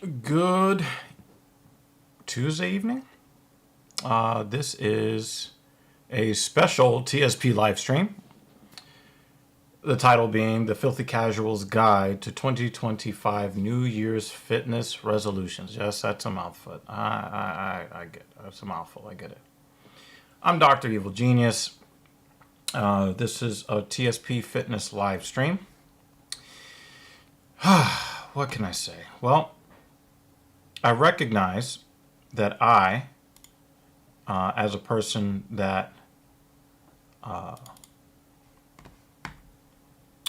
Good Tuesday evening. This is a special TSP live stream. The title being The Filthy Casual's Guide to 2025 New Year's Fitness Resolutions. Yes, that's a mouthful. I get it. That's a mouthful. I get it. I'm Dr. Evil Genius. This is a TSP fitness live stream. What can I say? Well, I recognize that as a person that I'm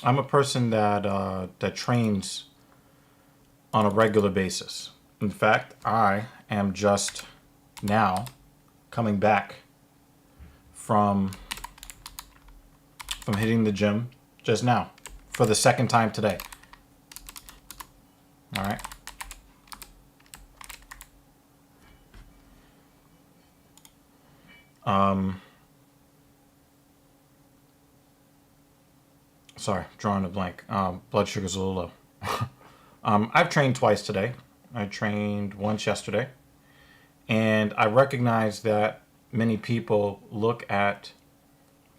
a person that trains on a regular basis. In fact, I am just now coming back from hitting the gym just now for the second time today. All right. Sorry, drawing a blank. Blood sugar's a little low. I've trained twice today. I trained once yesterday. And I recognize that many people look at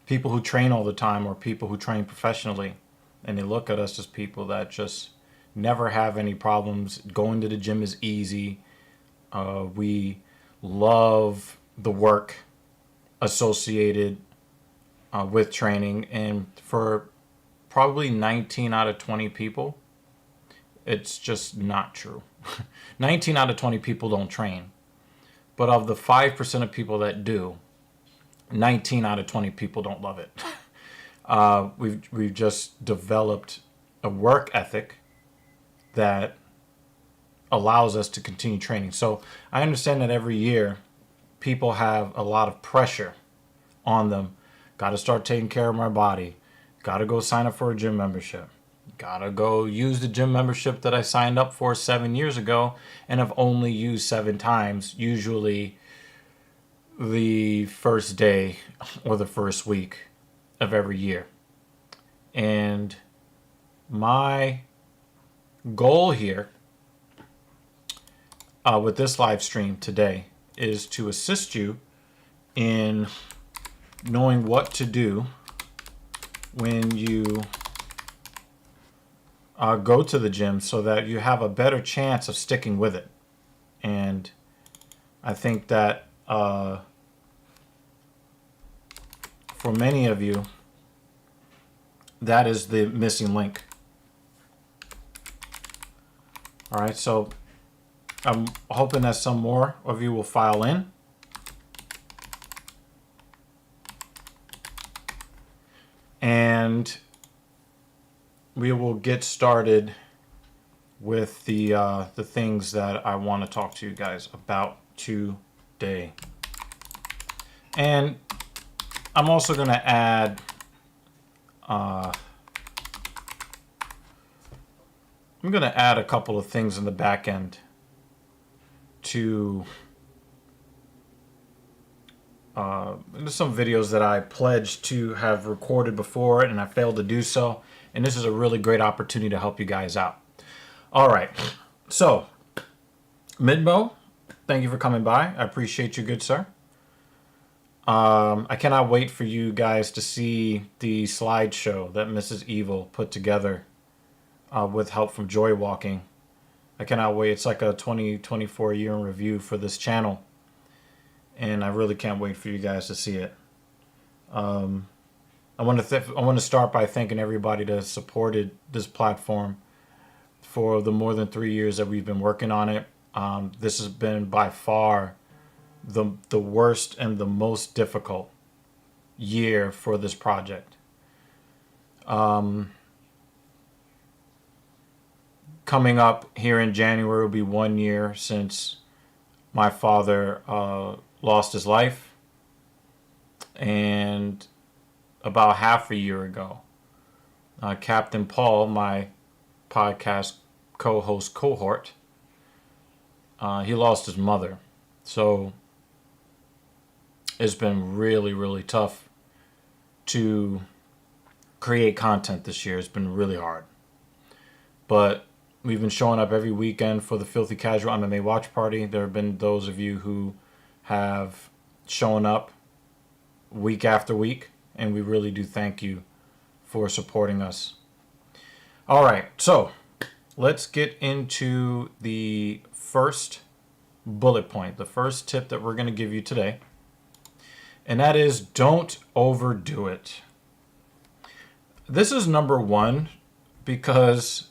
people who train all the time or people who train professionally, and they look at us as people that just never have any problems. Going to the gym is easy. We love the work associated with training, and for probably 19 out of 20 people, it's just not true. 19 out of 20 people don't train, but of the 5% of people that do, 19 out of 20 people don't love it. We've just developed a work ethic that allows us to continue training. So I understand that every year people have a lot of pressure on them. Got to start taking care of my body. Got to go sign up for a gym membership. Got to go use the gym membership that I signed up for 7 years ago and have only used 7 times, usually the first day or the first week of every year. And my goal here with this live stream today is to assist you in knowing what to do when you go to the gym so that you have a better chance of sticking with it. And I think that for many of you, that is the missing link. All right, so I'm hoping that some more of you will file in. And we will get started with the things that I want to talk to you guys about today. And I'm also going to add a couple of things in the back end to there's some videos that I pledged to have recorded before and I failed to do so. And this is a really great opportunity to help you guys out. All right. So, Midmo, thank you for coming by. I appreciate you, good sir. I cannot wait for you guys to see the slideshow that Mrs. Evil put together with help from Joy Walking. I cannot wait. It's like a 2024 year in review for this channel. And I really can't wait for you guys to see it. I want to start by thanking everybody that has supported this platform for the more than 3 years that we've been working on it. This has been by far the worst and the most difficult year for this project. Coming up here in January will be 1 year since my father lost his life, and about half a year ago, Captain Paul, my podcast co-host cohort, he lost his mother. So it's been really, really tough to create content this year. It's been really hard. But We've been showing up every weekend for the Filthy Casual MMA watch party. There have been those of you who have shown up week after week, and we really do thank you for supporting us. All right, so let's get into the first bullet point, the first tip that we're going to give you today, and that is don't overdo it. This is number one because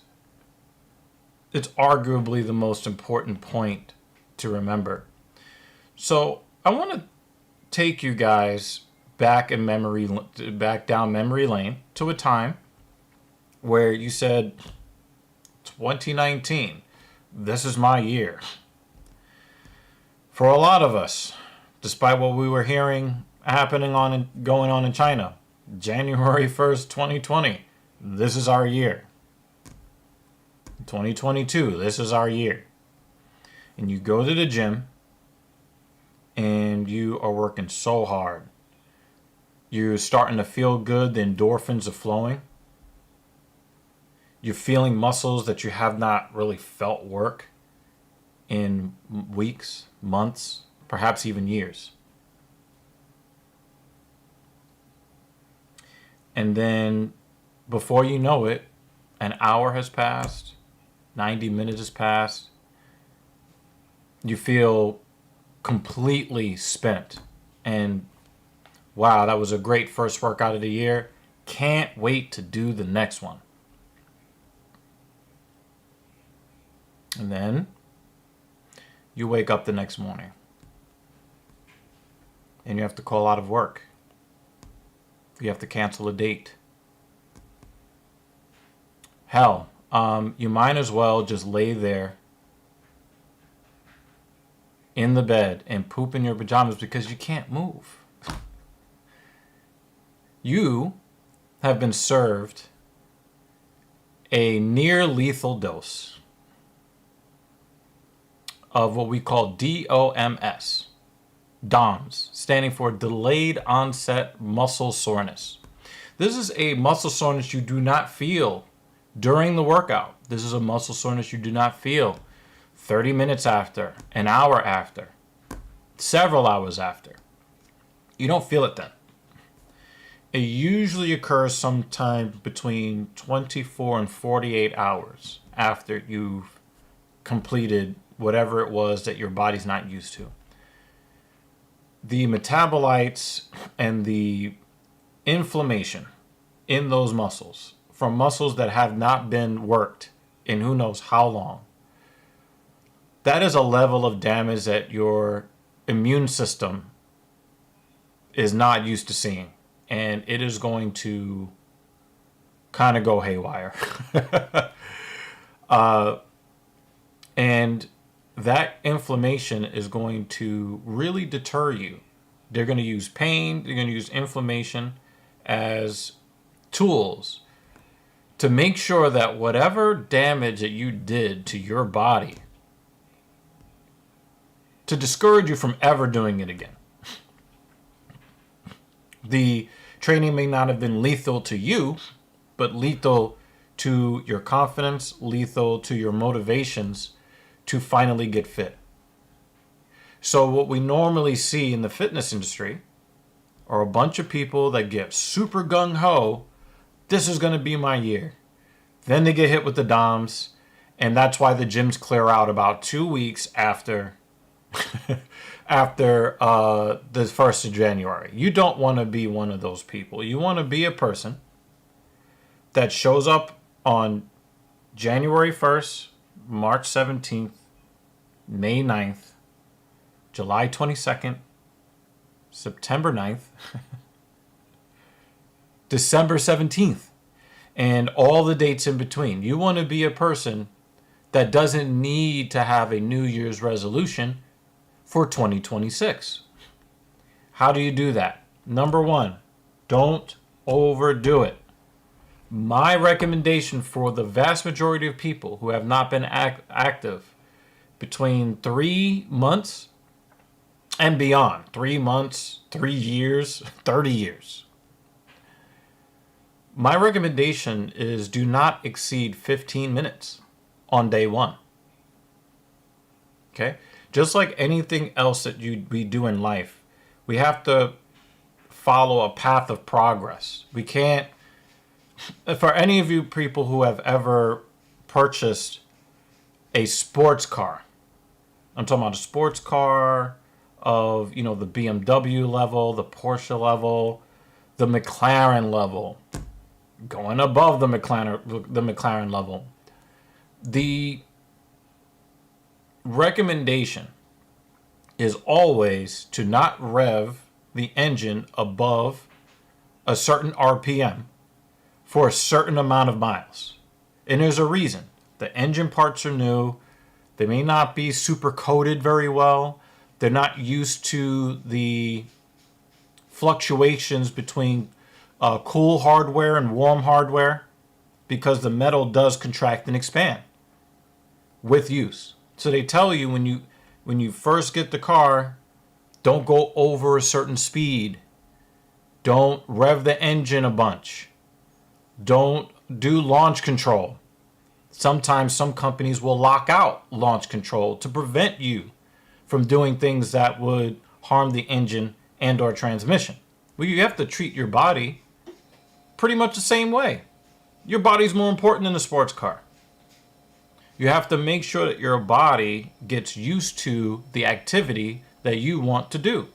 it's arguably the most important point to remember. So I want to take you guys back down memory lane to a time where you said, 2019, this is my year. For a lot of us, despite what we were hearing going on in China, January 1st, 2020, this is our year. 2022, this is our year. And you go to the gym and you are working so hard. You're starting to feel good, the endorphins are flowing. You're feeling muscles that you have not really felt work in weeks, months, perhaps even years. And then before you know it, an hour has passed, 90 minutes has passed. You feel completely spent. And wow, that was a great first workout of the year. Can't wait to do the next one. And then you wake up the next morning and you have to call out of work. You have to cancel a date. Hell, you might as well just lay there in the bed and poop in your pajamas because you can't move. You have been served a near lethal dose of what we call DOMS, DOMS, standing for Delayed Onset Muscle Soreness. This is a muscle soreness you do not feel during the workout. This is a muscle soreness you do not feel 30 minutes after, an hour after, several hours after. You don't feel it then. It usually occurs sometime between 24 and 48 hours after you've completed whatever it was that your body's not used to. The metabolites and the inflammation in those muscles, from muscles that have not been worked in who knows how long, that is a level of damage that your immune system is not used to seeing. And it is going to kind of go haywire. And that inflammation is going to really deter you. They're going to use pain, they're going to use inflammation as tools to make sure that whatever damage that you did to your body, to discourage you from ever doing it again. The training may not have been lethal to you, but lethal to your confidence, lethal to your motivations to finally get fit. So what we normally see in the fitness industry are a bunch of people that get super gung-ho. This is going to be my year. Then they get hit with the DOMS, and that's why the gyms clear out about 2 weeks after the 1st of January. You don't want to be one of those people. You want to be a person that shows up on January 1st, March 17th, May 9th, July 22nd, September 9th, December 17th, and all the dates in between. You want to be a person that doesn't need to have a New Year's resolution for 2026. How do you do that? Number one, don't overdo it. My recommendation for the vast majority of people who have not been active between 3 months and beyond, 3 months, 3 years, 30 years. My recommendation is do not exceed 15 minutes. on day one. Okay? Just like anything else that we do in life, we have to follow a path of progress. We can't, for any of you people who have ever purchased a sports car, I'm talking about a sports car of, you know, the BMW level, the Porsche level, the McLaren level, going above the McLaren level. The recommendation is always to not rev the engine above a certain RPM for a certain amount of miles. And there's a reason. The engine parts are new. They may not be super coated very well. They're not used to the fluctuations between cool hardware and warm hardware, because the metal does contract and expand with use. So they tell you when you first get the car, don't go over a certain speed. Don't rev the engine a bunch. Don't do launch control. Sometimes some companies will lock out launch control to prevent you from doing things that would harm the engine and or transmission. Well, you have to treat your body pretty much the same way. Your body's more important than a sports car. You have to make sure that your body gets used to the activity that you want to do.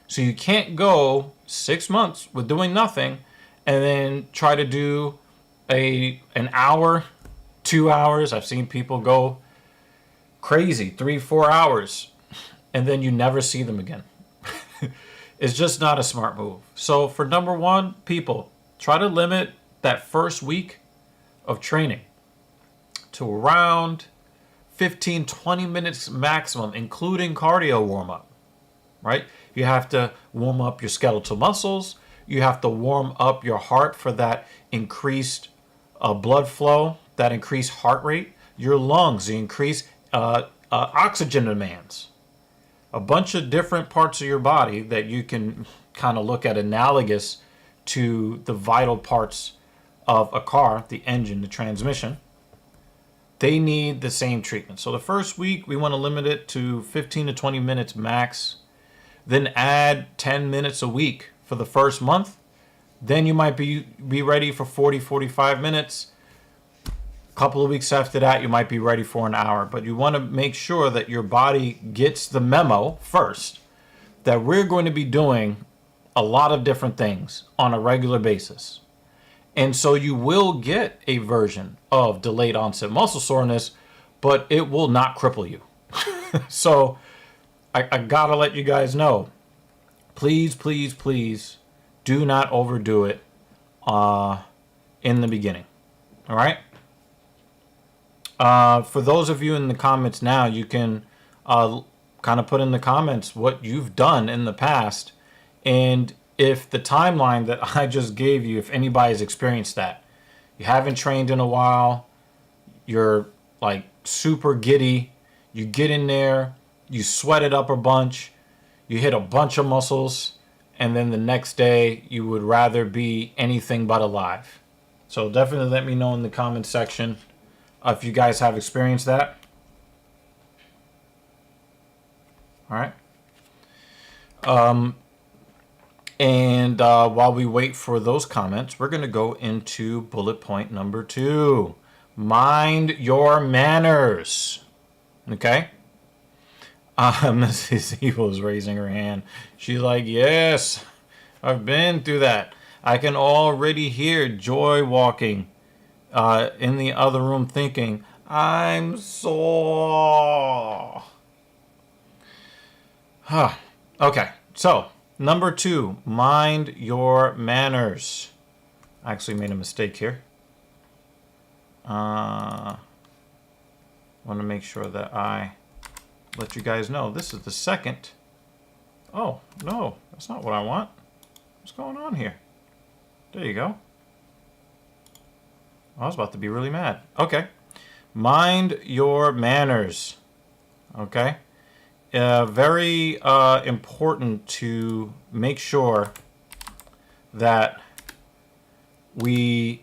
So you can't go 6 months with doing nothing and then try to do an hour, 2 hours. I've seen people go crazy, 3-4 hours, and then you never see them again. It's just not a smart move. So for number one, people, try to limit that first week of training to around 15-20 minutes maximum, including cardio warm-up, right? You have to warm up your skeletal muscles. You have to warm up your heart for that increased blood flow, that increased heart rate, your lungs, the increased oxygen demands. A bunch of different parts of your body that you can kind of look at analogous to the vital parts of a car, the engine, the transmission. They need the same treatment. So the first week, we want to limit it to 15 to 20 minutes max. Then add 10 minutes a week for the first month. Then you might be ready for 40-45 minutes. A couple of weeks after that, you might be ready for an hour. But you want to make sure that your body gets the memo first that we're going to be doing a lot of different things on a regular basis. And so you will get a version of delayed onset muscle soreness, but it will not cripple you. So I gotta let you guys know, please, please, please do not overdo it in the beginning. All right? For those of you in the comments now, you can kind of put in the comments what you've done in the past, and if the timeline that I just gave you, if anybody's experienced that. You haven't trained in a while, you're like super giddy, you get in there, you sweat it up a bunch, you hit a bunch of muscles, and then the next day you would rather be anything but alive. So definitely let me know in the comment section if you guys have experienced that. All right. And while we wait for those comments, we're going to go into bullet point number 2. Mind your manners. Okay? Mrs. Evil is raising her hand. She's like, yes, I've been through that. I can already hear Joy walking in the other room thinking, I'm sore. Okay, so number 2, mind your manners. I actually made a mistake here. Want to make sure that I let you guys know this is the second. Oh, no, that's not what I want. What's going on here? There you go. I was about to be really mad. Okay. Mind your manners. Okay. Very important to make sure that we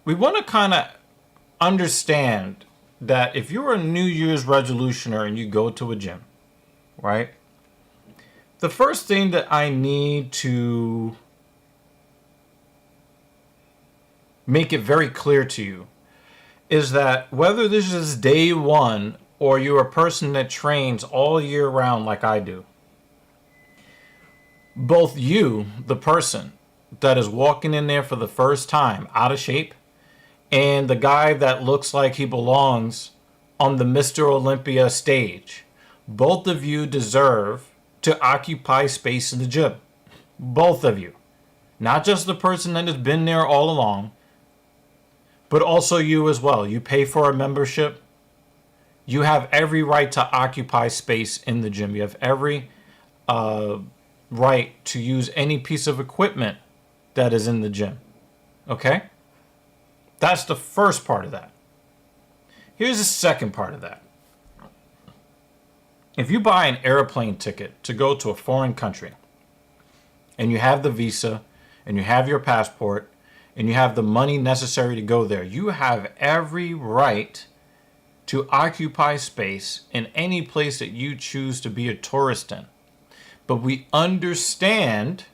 want to kind of understand that if you're a New Year's resolutioner and you go to a gym, right? The first thing that I need to make it very clear to you is that whether this is day one or you're a person that trains all year round like I do, both you, the person that is walking in there for the first time out of shape, and the guy that looks like he belongs on the Mr. Olympia stage, both of you deserve to occupy space in the gym. Both of you. Not just the person that has been there all along, but also you as well. You pay for a membership. You have every right to occupy space in the gym. You have every right to use any piece of equipment that is in the gym. Okay? That's the first part of that. Here's the second part of that. If you buy an airplane ticket to go to a foreign country, and you have the visa, and you have your passport, and you have the money necessary to go there, you have every right to occupy space in any place that you choose to be a tourist in. But we understand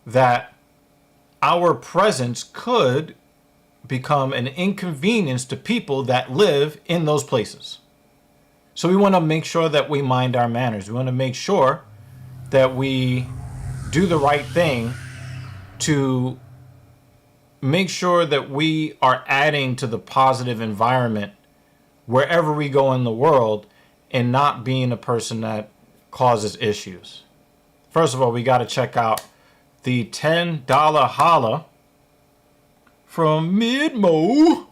that our presence could become an inconvenience to people that live in those places. So we want to make sure that we mind our manners. We want to make sure that we do the right thing to make sure that we are adding to the positive environment wherever we go in the world and not being a person that causes issues. First of all, we got to check out the $10 holla from Midmo.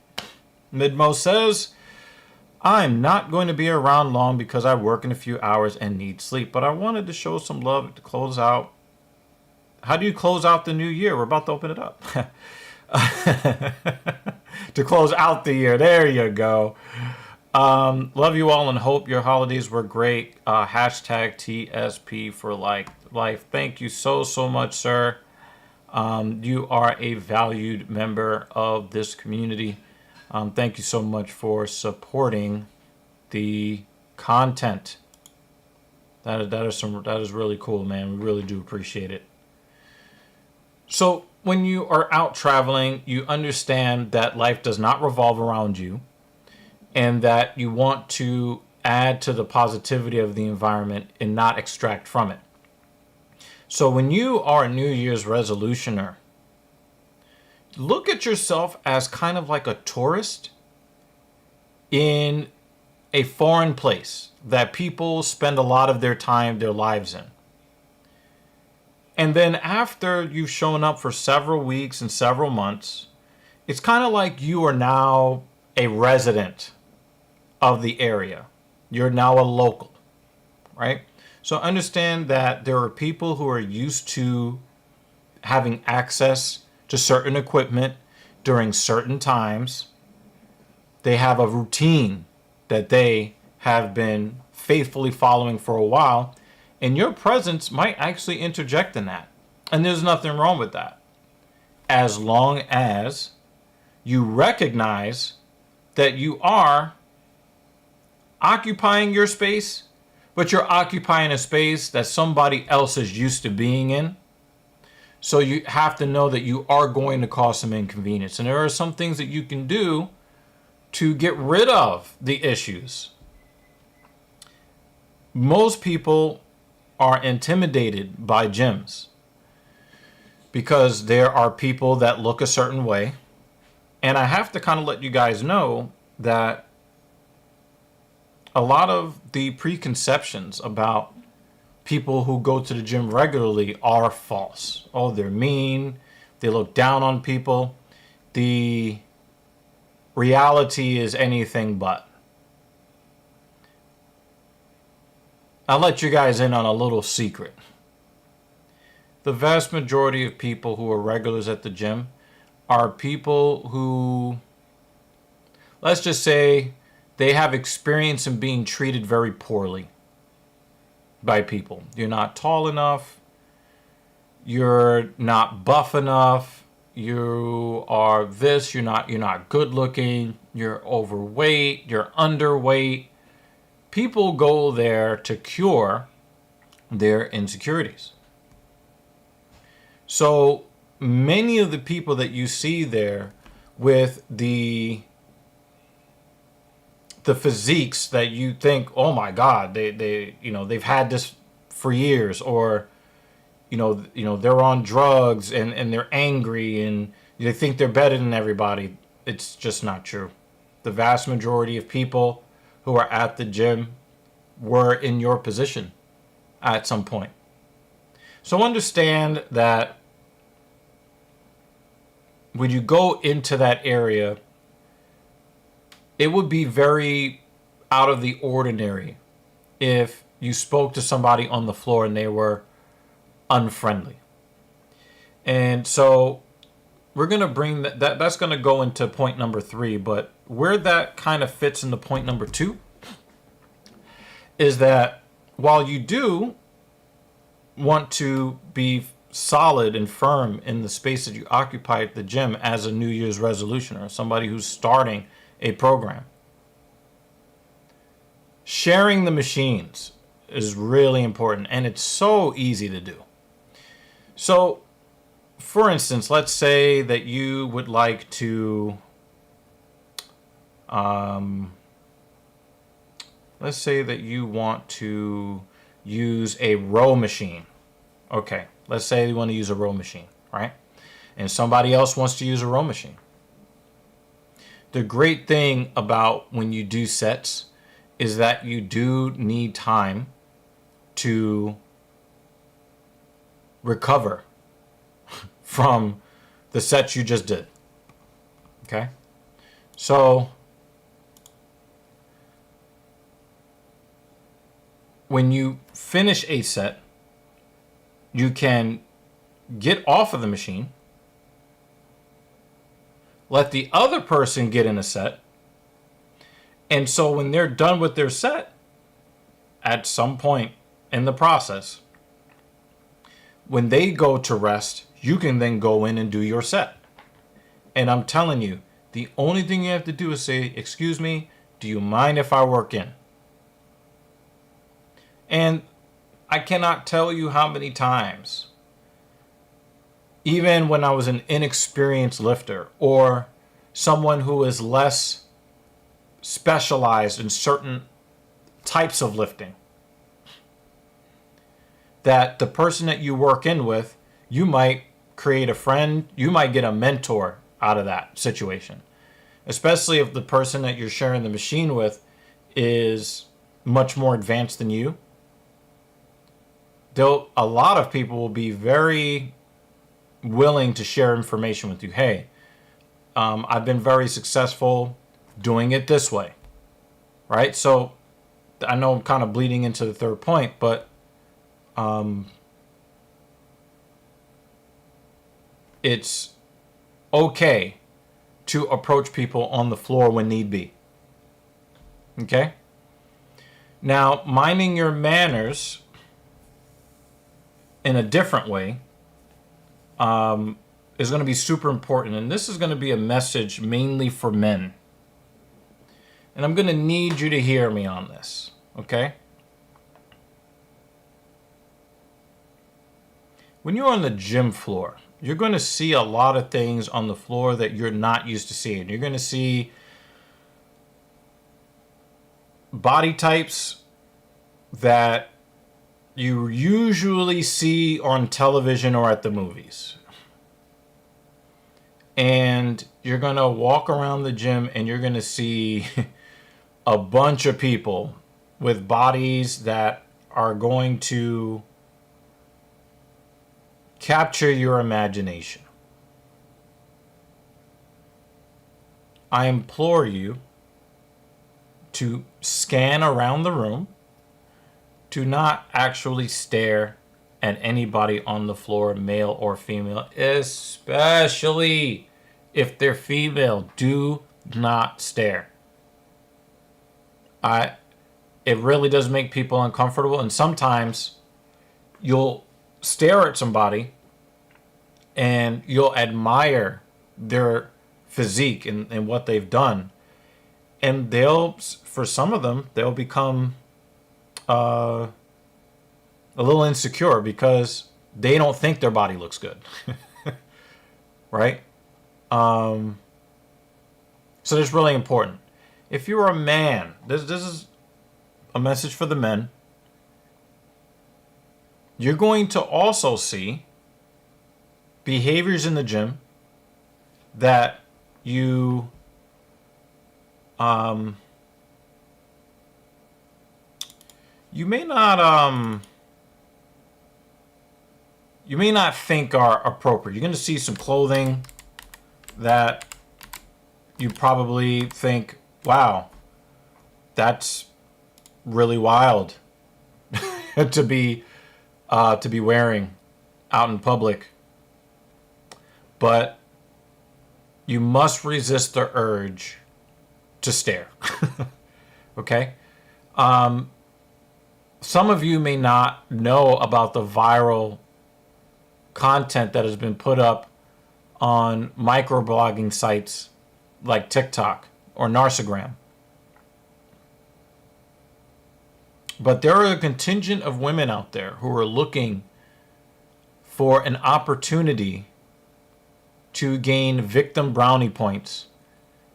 Midmo says, I'm not going to be around long because I work in a few hours and need sleep, but I wanted to show some love to close out. How do you close out the new year? We're about to open it up. To close out the year. There you go. Love you all and hope your holidays were great. Hashtag TSP for life. Thank you so much, sir. You are a valued member of this community. Thank you so much for supporting the content. That is really cool, man. We really do appreciate it. So when you are out traveling, you understand that life does not revolve around you, and that you want to add to the positivity of the environment and not extract from it. So when you are a New Year's resolutioner, look at yourself as kind of like a tourist in a foreign place that people spend a lot of their time, their lives in. And then after you've shown up for several weeks and several months, it's kind of like you are now a resident of the area. You're now a local, right? So understand that there are people who are used to having access to certain equipment during certain times. They have a routine that they have been faithfully following for a while, and your presence might actually interject in that. And there's nothing wrong with that, as long as you recognize that you are occupying your space, but you're occupying a space that somebody else is used to being in. So you have to know that you are going to cause some inconvenience. And there are some things that you can do to get rid of the issues. Most people are intimidated by gyms because there are people that look a certain way. And I have to kind of let you guys know that a lot of the preconceptions about people who go to the gym regularly are false. Oh, they're mean. They look down on people. The reality is anything but. I'll let you guys in on a little secret. The vast majority of people who are regulars at the gym are people who, let's just say, they have experience in being treated very poorly by people. You're not tall enough. You're not buff enough. you are this, you're not good looking, you're overweight, you're underweight. People go there to cure their insecurities. So many of the people that you see there with the physiques that you think, oh my God, they've had this for years, or they're on drugs and they're angry and they think they're better than everybody. It's just not true. The vast majority of people who are at the gym were in your position at some point. So understand that when you go into that area, it would be very out of the ordinary if you spoke to somebody on the floor and they were unfriendly. And so we're going to bring that's going to go into point number 3, but where that kind of fits into point number 2 is that while you do want to be solid and firm in the space that you occupy at the gym as a New Year's resolution or somebody who's starting a program, sharing the machines is really important, and it's so easy to do. So, for instance, let's say that you would like to, let's say that you want to use a row machine. Okay, let's say you want to use a row machine, right? And somebody else wants to use a row machine. The great thing about when you do sets is that you do need time to recover from the sets you just did. Okay? So when you finish a set, you can get off of the machine, let the other person get in a set, and so when they're done with their set, at some point in the process, when they go to rest, you can then go in and do your set. And I'm telling you, the only thing you have to do is say, excuse me, do you mind if I work in? And I cannot tell you how many times, even when I was an inexperienced lifter or someone who is less specialized in certain types of lifting, that the person that you work in with, you might create a friend, you might get a mentor out of that situation. Especially if the person that you're sharing the machine with is much more advanced than you. A lot of people will be very willing to share information with you. Hey, I've been very successful doing it this way, right? So I know I'm kind of bleeding into the third point, but it's okay to approach people on the floor when need be. Okay? Now, minding your manners in a different way is going to be super important. And this is going to be a message mainly for men. And I'm going to need you to hear me on this. Okay? When you're on the gym floor, you're going to see a lot of things on the floor that you're not used to seeing. You're going to see body types that you usually see on television or at the movies. And you're going to walk around the gym and you're going to see a bunch of people with bodies that are going to capture your imagination. I implore you to scan around the room, to not actually stare at anybody on the floor, male or female, especially if they're female. Do not stare. It really does make people uncomfortable, and sometimes you'll stare at somebody and you'll admire their physique and what they've done. And for some of them, they'll become a little insecure because they don't think their body looks good. Right? So that's really important. If you're a man, this is a message for the men. You're going to also see behaviors in the gym that you may not think are appropriate. You're going to see some clothing that you probably think, wow, that's really wild to be wearing out in public. But you must resist the urge to stare. Okay? Some of you may not know about the viral content that has been put up on microblogging sites like TikTok or Narcigram. But there are a contingent of women out there who are looking for an opportunity to gain victim brownie points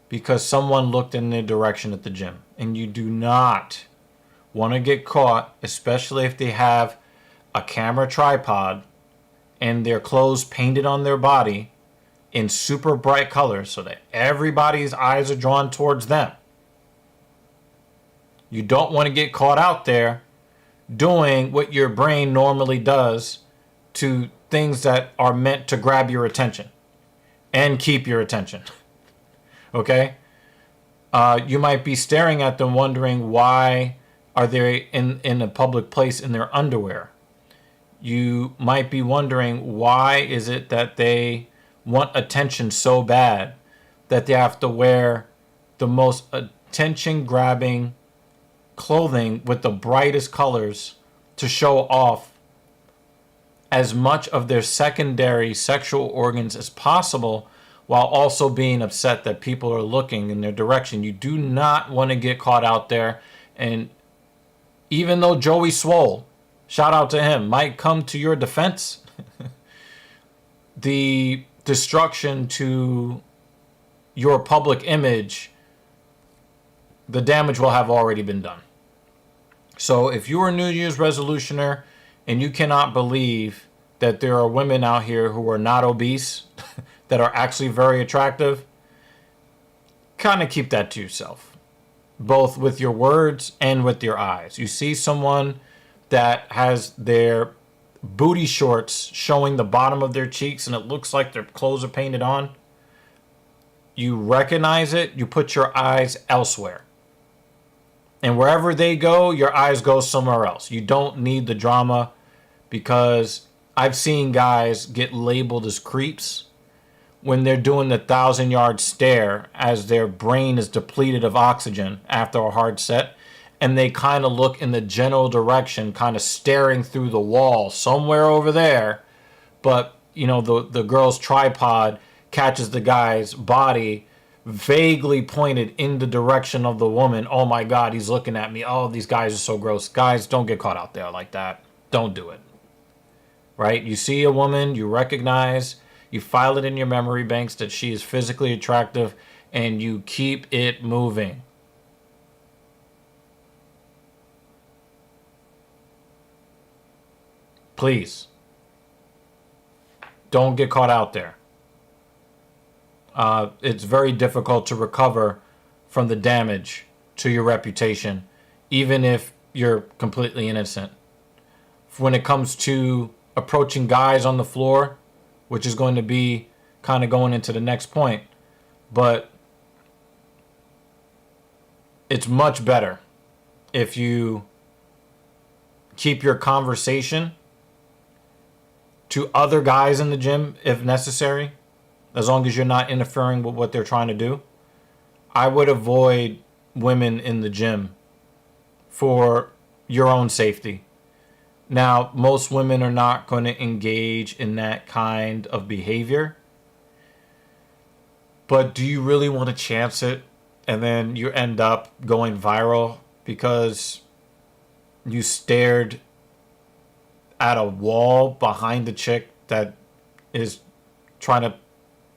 because someone looked in their direction at the gym. And you do not want to get caught, especially if they have a camera tripod and their clothes painted on their body in super bright colors so that everybody's eyes are drawn towards them. You don't want to get caught out there doing what your brain normally does to things that are meant to grab your attention and keep your attention. Okay? You might be staring at them wondering why are they in a public place in their underwear. You might be wondering why is it that they want attention so bad that they have to wear the most attention-grabbing clothing with the brightest colors to show off as much of their secondary sexual organs as possible while also being upset that people are looking in their direction. You do not want to get caught out there. And even though Joey Swole, shout out to him, might come to your defense, the destruction to your public image, the damage will have already been done. So if you're a New Year's resolutioner and you cannot believe that there are women out here who are not obese, that are actually very attractive, kind of keep that to yourself, both with your words and with your eyes. You see someone that has their booty shorts showing the bottom of their cheeks and it looks like their clothes are painted on, you recognize it, you put your eyes elsewhere. And wherever they go, your eyes go somewhere else. You don't need the drama, because I've seen guys get labeled as creeps when they're doing the 1,000-yard stare as their brain is depleted of oxygen after a hard set. And they kind of look in the general direction, kind of staring through the wall somewhere over there. But, you know, the girl's tripod catches the guy's body vaguely pointed in the direction of the woman. Oh my God, he's looking at me. Oh, these guys are so gross. Guys, don't get caught out there like that. Don't do it. Right? You see a woman, you recognize, you file it in your memory banks that she is physically attractive, and you keep it moving. Please. Don't get caught out there. It's very difficult to recover from the damage to your reputation, even if you're completely innocent. When it comes to approaching guys on the floor, which is going to be kind of going into the next point, but it's much better if you keep your conversation to other guys in the gym if necessary, as long as you're not interfering with what they're trying to do. I would avoid women in the gym for your own safety. Now, most women are not going to engage in that kind of behavior. But do you really want to chance it and then you end up going viral because you stared at a wall behind the chick that is trying to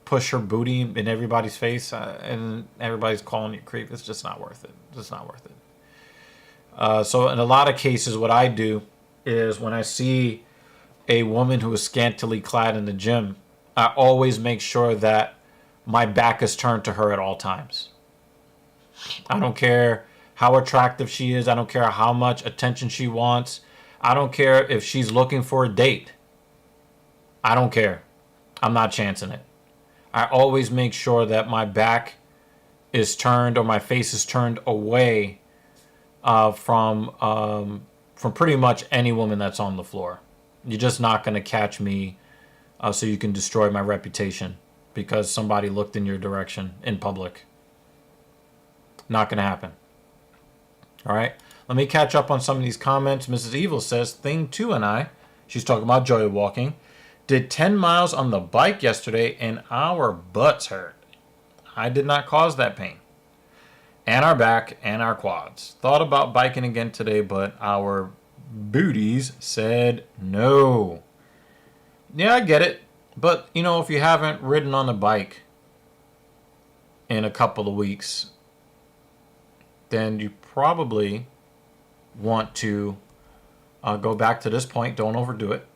push her booty in everybody's face and everybody's calling you a creep? It's just not worth it. It's just not worth it. So in a lot of cases, what I do is when I see a woman who is scantily clad in the gym, I always make sure that my back is turned to her at all times. I don't care how attractive she is. I don't care how much attention she wants. I don't care if she's looking for a date. I don't care. I'm not chancing it. I always make sure that my back is turned or my face is turned away from pretty much any woman that's on the floor. You're just not going to catch me so you can destroy my reputation because somebody looked in your direction in public. Not going to happen. All right. Let me catch up on some of these comments. Mrs. Evil says, Thing 2 and I, she's talking about joy walking, did 10 miles on the bike yesterday and our butts hurt. I did not cause that pain. And our back and our quads. Thought about biking again today, but our booties said no. Yeah, I get it. But, you know, if you haven't ridden on a bike in a couple of weeks, then you probably want to go back to this point. Don't overdo it.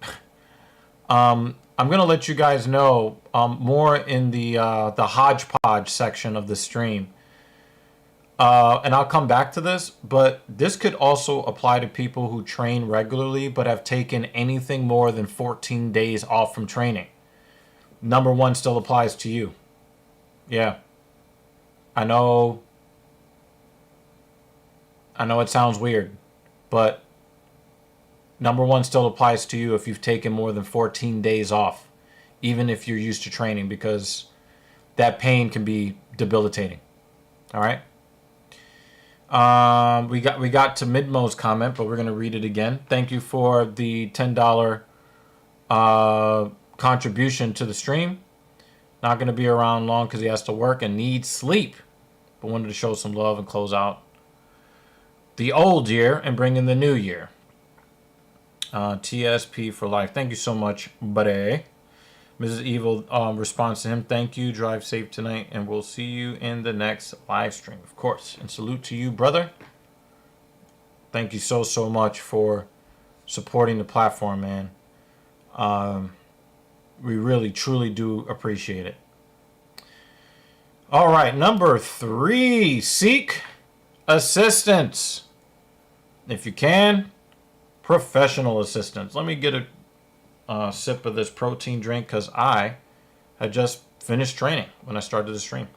I'm going to let you guys know more in the hodgepodge section of the stream. And I'll come back to this, but this could also apply to people who train regularly but have taken anything more than 14 days off from training. Number 1 still applies to you. Yeah. I know it sounds weird, but number 1 still applies to you if you've taken more than 14 days off, even if you're used to training, because that pain can be debilitating. All right. We got to Midmo's comment, but we're going to read it again. Thank you for the $10 contribution to the stream. Not going to be around long because he has to work and needs sleep, but wanted to show some love and close out the old year and bring in the new year. TSP for life. Thank you so much, buddy. Mrs. Evil responds to him, thank you, drive safe tonight, and we'll see you in the next live stream, of course. And salute to you, brother. Thank you so much for supporting the platform, man. We really, truly do appreciate it. All right, number 3, seek assistance. If you can, professional assistance. Let me get a sip of this protein drink because I had just finished training when I started the stream.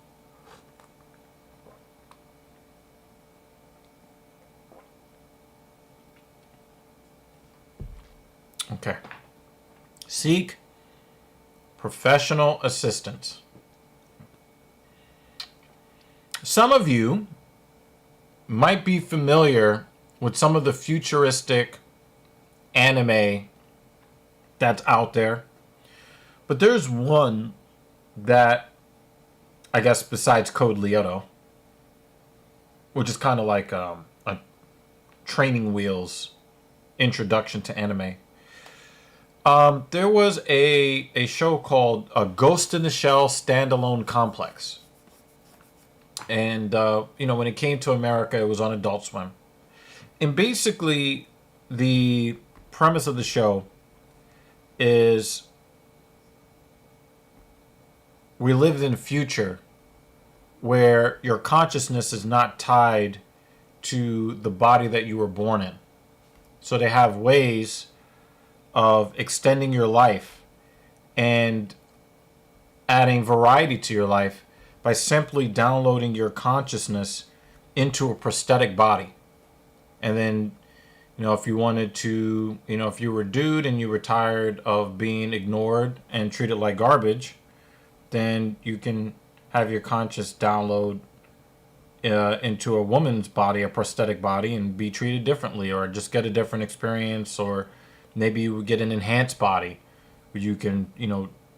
Okay. Seek professional assistance. Some of you might be familiar with some of the futuristic anime that's out there. But there's one that, I guess besides Code Lyotto, which is kind of like a training wheels introduction to anime. There was a show called Ghost in the Shell Standalone Complex. And, when it came to America, it was on Adult Swim. And basically, the premise of the show is we live in a future where your consciousness is not tied to the body that you were born in. So they have ways of extending your life and adding variety to your life by simply downloading your consciousness into a prosthetic body. And then, if you wanted to, if you were a dude and you were tired of being ignored and treated like garbage, then you can have your conscious download into a woman's body, a prosthetic body, and be treated differently, or just get a different experience, or Maybe you would get an enhanced body where you can,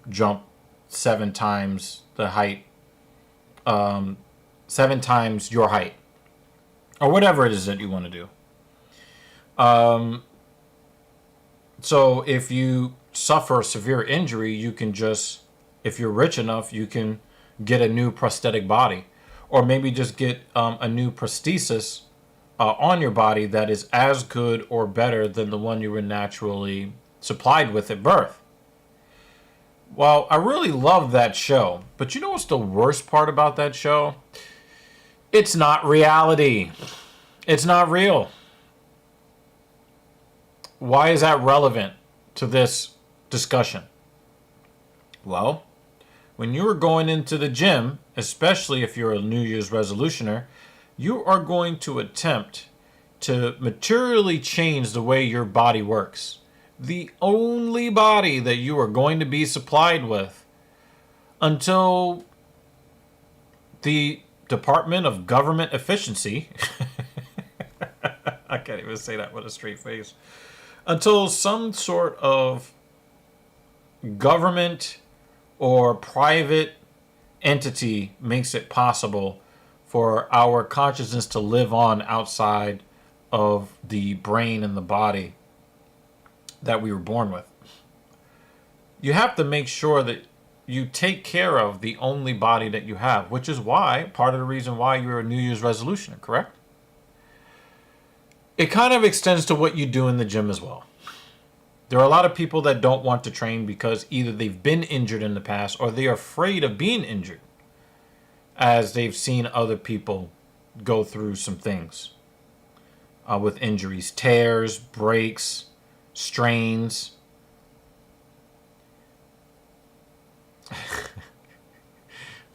jump 7 times the height, 7 times your height, or whatever it is that you want to do. So if you suffer a severe injury, you can just, if you're rich enough, you can get a new prosthetic body, or maybe just get a new prosthesis on your body that is as good or better than the one you were naturally supplied with at birth. Well, I really love that show, but you know what's the worst part about that show? It's not reality. It's not real. Why is that relevant to this discussion? Well, when you are going into the gym, especially if you're a New Year's resolutioner, you are going to attempt to materially change the way your body works. The only body that you are going to be supplied with until the Department of Government Efficiency, I can't even say that with a straight face, until some sort of government or private entity makes it possible for our consciousness to live on outside of the brain and the body that we were born with. You have to make sure that you take care of the only body that you have, which is why, part of the reason why you're a New Year's resolutioner, correct? It kind of extends to what you do in the gym as well. There are a lot of people that don't want to train because either they've been injured in the past or they're afraid of being injured, as they've seen other people go through some things with injuries, tears, breaks, strains.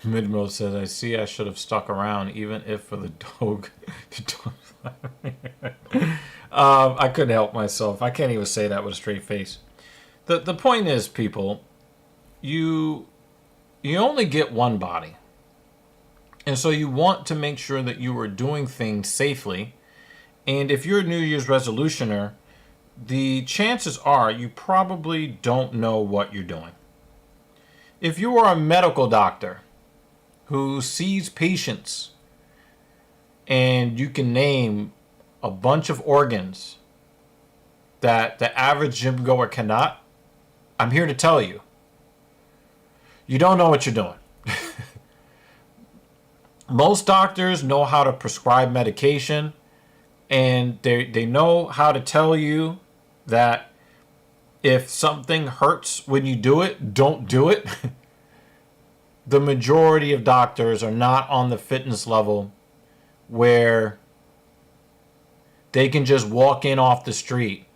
Midmo says, I see I should have stuck around, even if for the dog. I couldn't help myself. I can't even say that with a straight face. The point is, people, you only get one body. And so you want to make sure that you are doing things safely. And if you're a New Year's resolutioner, the chances are you probably don't know what you're doing. If you are a medical doctor who sees patients and you can name a bunch of organs that the average gym goer cannot, I'm here to tell you, you don't know what you're doing. Most doctors know how to prescribe medication, and they know how to tell you that if something hurts when you do it, don't do it. The majority of doctors are not on the fitness level where they can just walk in off the street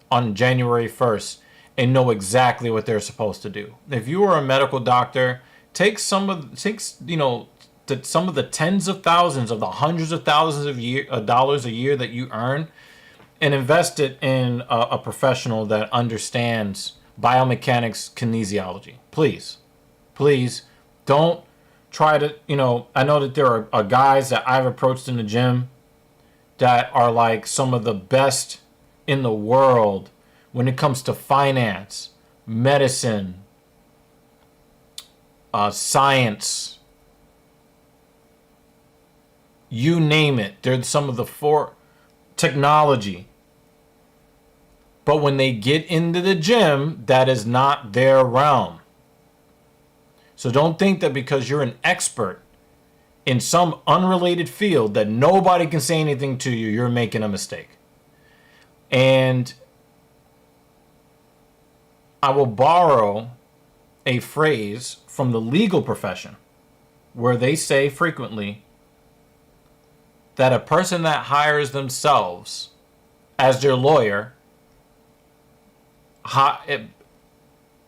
on January 1st and know exactly what they're supposed to do. If you are a medical doctor, take some of the tens of thousands of the hundreds of thousands of dollars a year that you earn and invest it in a professional that understands biomechanics, kinesiology. Please don't try to, I know that there are guys that I've approached in the gym that are like some of the best in the world when it comes to finance, medicine, science, you name it. They're some of the technology. But when they get into the gym, that is not their realm. So don't think that because you're an expert in some unrelated field that nobody can say anything to you, you're making a mistake. And I will borrow a phrase from the legal profession where they say frequently that a person that hires themselves as their lawyer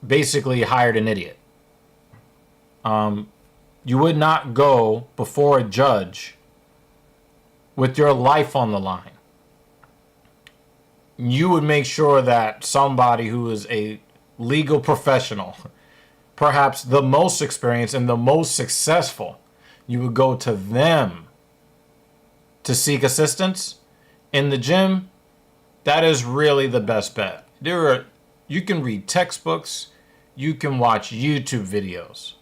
basically hired an idiot. You would not go before a judge with your life on the line. You would make sure that somebody who is a legal professional, perhaps the most experienced and the most successful, you would go to them to seek assistance. In the gym, that is really the best bet. You can read textbooks, you can watch YouTube videos.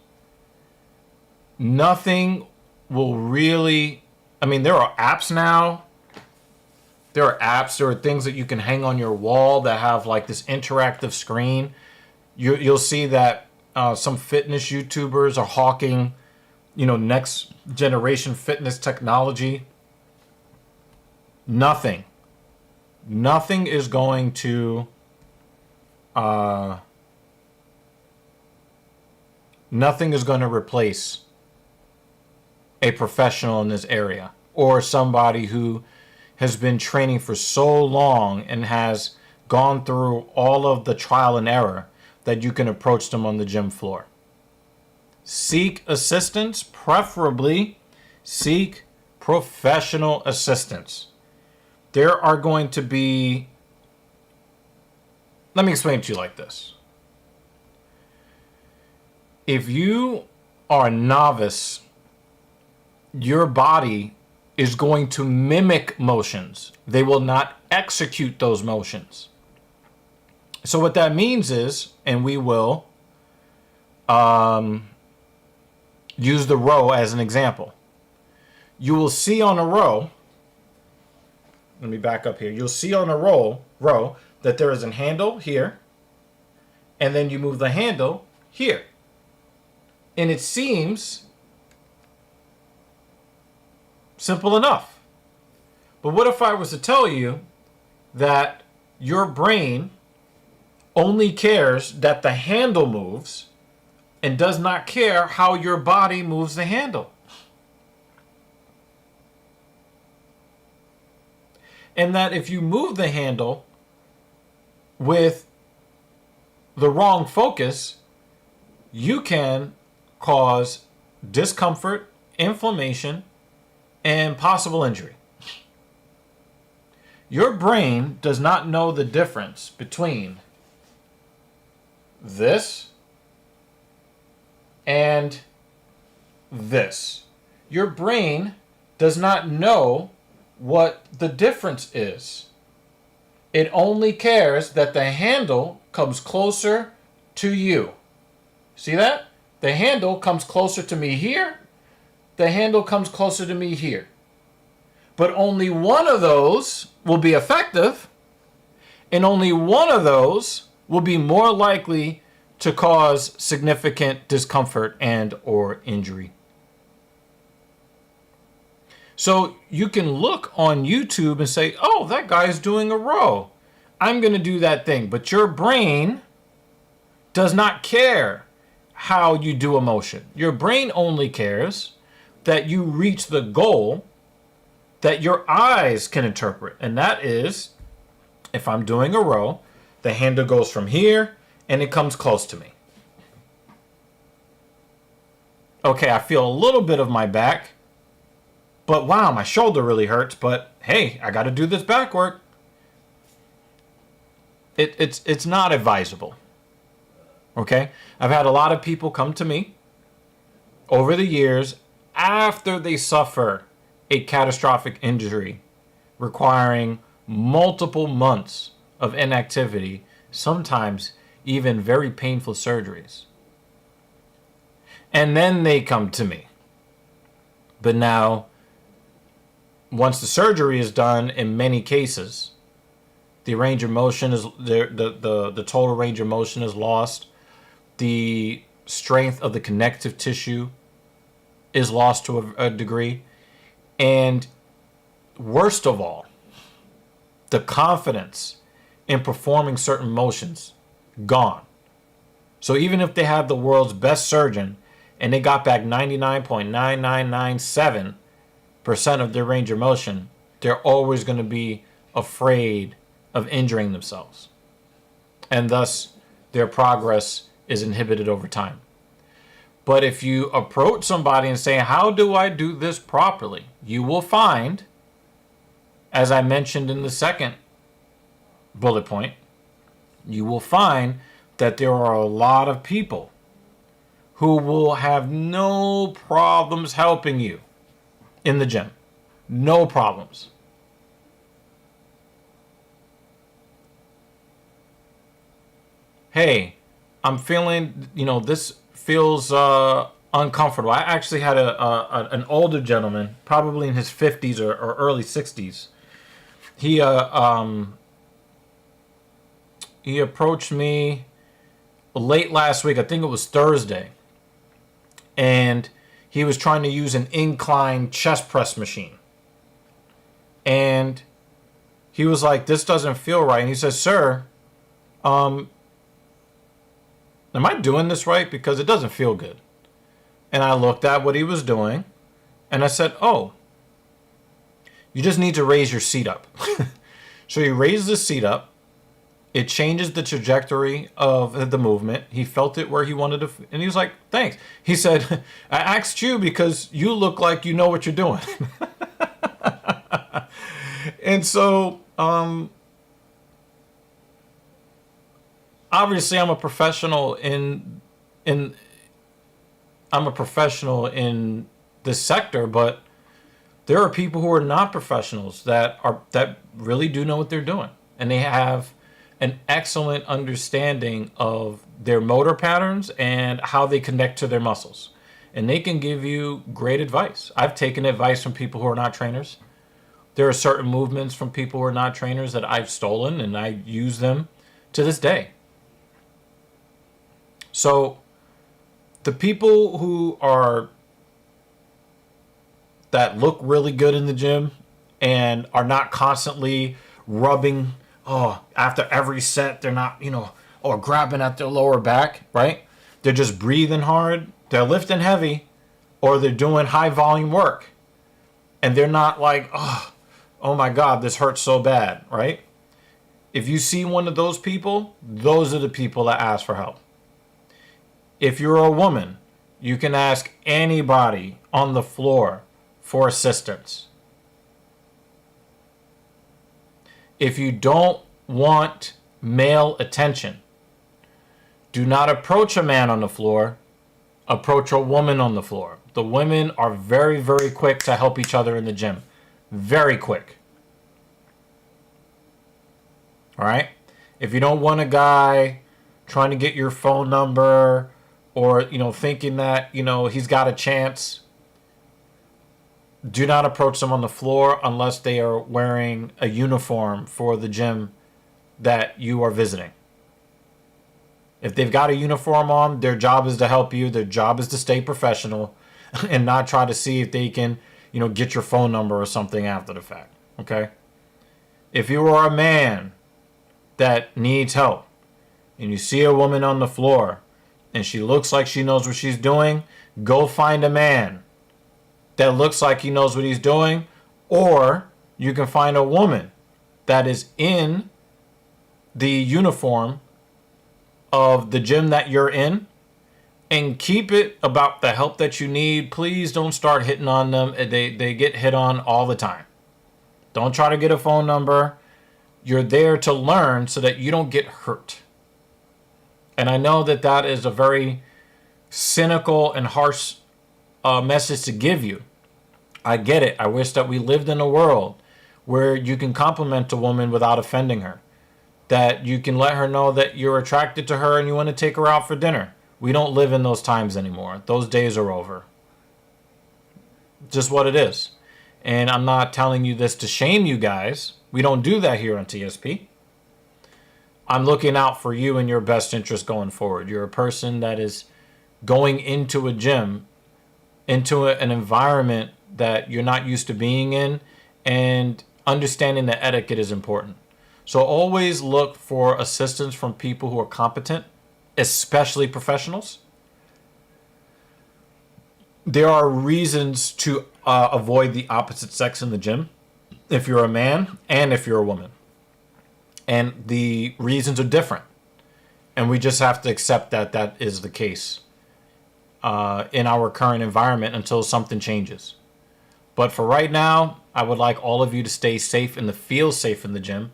Nothing will really, I mean, there are apps now. There are things that you can hang on your wall that have like this interactive screen. You'll see that some fitness YouTubers are hawking, next generation fitness technology. Nothing is going to replace a professional in this area, or somebody who has been training for so long and has gone through all of the trial and error that you can approach them on the gym floor. Seek assistance, preferably seek professional assistance. There are going to be, let me explain it to you like this. If you are a novice, your body is going to mimic motions. They will not execute those motions. So what that means is, and we will use the row as an example. You will see on a row, let me back up here. You'll see on a row that there is a handle here, and then you move the handle here. And it seems simple enough. But what if I was to tell you that your brain only cares that the handle moves and does not care how your body moves the handle? And that if you move the handle with the wrong focus, you can cause discomfort, inflammation, and possible injury. Your brain does not know the difference between this and this. Your brain does not know what the difference is. It only cares that the handle comes closer to you. See that? The handle comes closer to me here. The handle comes closer to me here. But only one of those will be effective, and only one of those will be more likely to cause significant discomfort and or injury. So you can look on YouTube and say, oh, that guy's doing a row. I'm going to do that thing. But your brain does not care how you do a motion. Your brain only cares that you reach the goal that your eyes can interpret. And that is, if I'm doing a row, the handle goes from here and it comes close to me. Okay, I feel a little bit of my back, but wow, my shoulder really hurts, but hey, I got to do this back work. It's not advisable. Okay? I've had a lot of people come to me over the years after they suffer a catastrophic injury requiring multiple months of inactivity, sometimes even very painful surgeries. And then they come to me. But now, once the surgery is done, in many cases, the range of motion is the total range of motion is lost. The strength of the connective tissue is lost to a degree. And worst of all, the confidence in performing certain motions gone. So even if they have the world's best surgeon and they got back 99.9997% of their range of motion, they're always going to be afraid of injuring themselves. And thus, their progress is inhibited over time. But if you approach somebody and say, how do I do this properly? You will find, as I mentioned in the second bullet point, you will find that there are a lot of people who will have no problems helping you in the gym. No problems. hey, I'm feeling, this feels uncomfortable. I actually had an older gentleman, probably in his 50s or early 60s. He he approached me late last week. I think it was Thursday, and he was trying to use an incline chest press machine. And he was like, "This doesn't feel right." And he says, "Sir, am I doing this right? Because it doesn't feel good." And I looked at what he was doing, and I said, "Oh, you just need to raise your seat up." So he raised the seat up. It changes the trajectory of the movement. He felt it where he wanted to, and he was like, "Thanks." He said, "I asked you because you look like you know what you're doing." And so, obviously, I'm a professional in I'm a professional in this sector, but there are people who are not professionals that really do know what they're doing, and they have an excellent understanding of their motor patterns and how they connect to their muscles, and they can give you great advice. I've taken advice from people who are not trainers. There are certain movements from people who are not trainers that I've stolen, and I use them to this day. So the people that look really good in the gym and are not constantly rubbing, after every set, they're not, or grabbing at their lower back, right? They're just breathing hard, they're lifting heavy, or they're doing high volume work. And they're not like, oh my God, this hurts so bad, right? If you see one of those people, those are the people that ask for help. If you're a woman, you can ask anybody on the floor for assistance. If you don't want male attention, do not approach a man on the floor. Approach a woman on the floor. The women are very, very quick to help each other in the gym. Very quick. All right? If you don't want a guy trying to get your phone number, or, thinking that, he's got a chance, do not approach them on the floor unless they are wearing a uniform for the gym that you are visiting. If they've got a uniform on, their job is to help you. Their job is to stay professional and not try to see if they can, get your phone number or something after the fact. Okay? If you are a man that needs help and you see a woman on the floor and she looks like she knows what she's doing, go find a man that looks like he knows what he's doing. Or you can find a woman that is in the uniform of the gym that you're in, and keep it about the help that you need. Please don't start hitting on them. They get hit on all the time. Don't try to get a phone number. You're there to learn so that you don't get hurt. And I know that is a very cynical and harsh message to give you. I get it. I wish that we lived in a world where you can compliment a woman without offending her. That you can let her know that you're attracted to her and you want to take her out for dinner. We don't live in those times anymore. Those days are over. Just what it is. And I'm not telling you this to shame you guys. We don't do that here on TSP. I'm looking out for you and your best interest going forward. You're a person that is going into a gym, into an environment that you're not used to being in, and understanding that etiquette is important. So always look for assistance from people who are competent, especially professionals. There are reasons to avoid the opposite sex in the gym if you're a man and if you're a woman. And the reasons are different. And we just have to accept that is the case in our current environment until something changes. But for right now, I would like all of you to stay safe and to feel safe in the gym.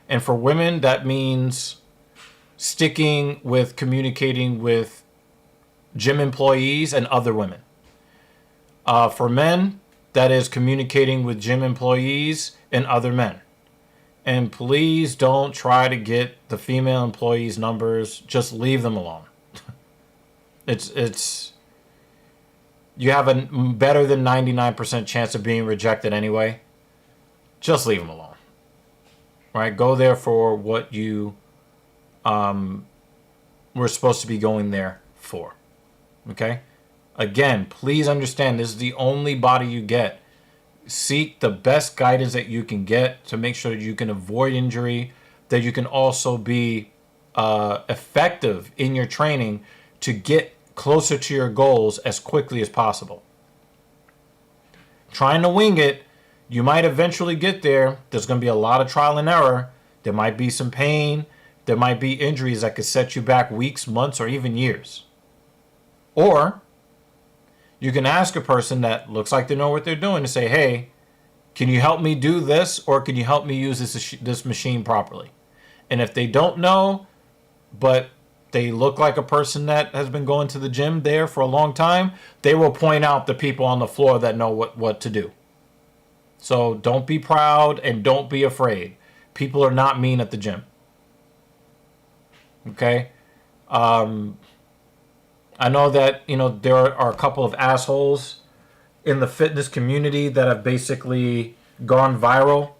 And for women, that means sticking with communicating with gym employees and other women. For men, that is communicating with gym employees and other men. And please don't try to get the female employees' numbers. Just leave them alone. It's you have a better than 99% chance of being rejected anyway. Just leave them alone. Right? Go there for what you were supposed to be going there for. Okay? Again, please understand this is the only body you get. Seek the best guidance that you can get to make sure that you can avoid injury, that you can also be effective in your training to get closer to your goals as quickly as possible. Trying to wing it, you might eventually get there. There's going to be a lot of trial and error. There might be some pain. There might be injuries that could set you back weeks, months, or even years. Or you can ask a person that looks like they know what they're doing to say, hey, can you help me do this, or can you help me use this machine properly? And if they don't know, but they look like a person that has been going to the gym there for a long time, they will point out the people on the floor that know what to do. So don't be proud and don't be afraid. People are not mean at the gym. Okay? I know that, there are a couple of assholes in the fitness community that have basically gone viral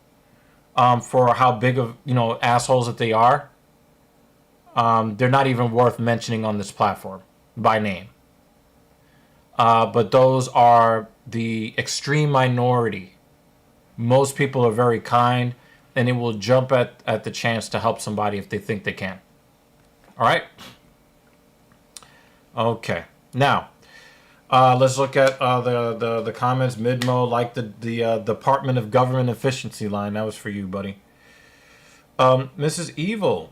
for how big of, assholes that they are. They're not even worth mentioning on this platform by name. But those are the extreme minority. Most people are very kind, and they will jump at the chance to help somebody if they think they can. All right? Okay. Now, let's look at the comments. Midmo liked the Department of Government Efficiency line. That was for you, buddy. Mrs. Evil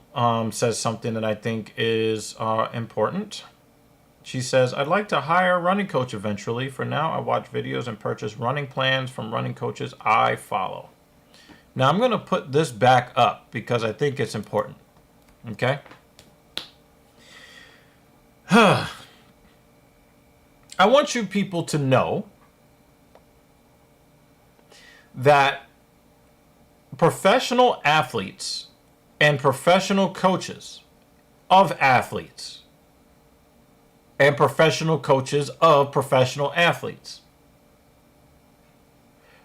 says something that I think is important. She says, I'd like to hire a running coach eventually. For now, I watch videos and purchase running plans from running coaches I follow. Now, I'm going to put this back up because I think it's important. Okay? I want you people to know that professional athletes and professional coaches of athletes and professional coaches of professional athletes,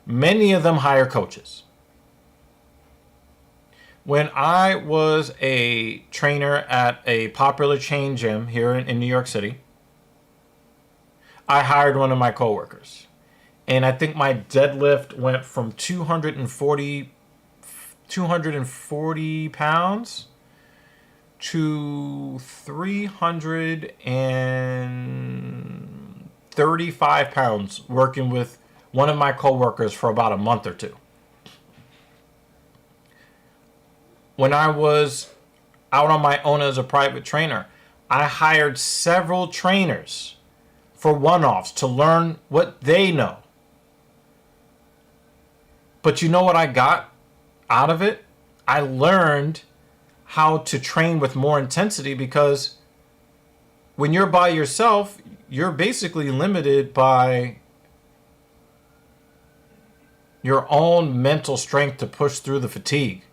many of them hire coaches. When I was a trainer at a popular chain gym here in New York City, I hired one of my coworkers. And I think my deadlift went from 240 pounds to 335 pounds working with one of my coworkers for about a month or two. When I was out on my own as a private trainer, I hired several trainers for one-offs to learn what they know. But you know what I got out of it? I learned how to train with more intensity, because when you're by yourself, you're basically limited by your own mental strength to push through the fatigue.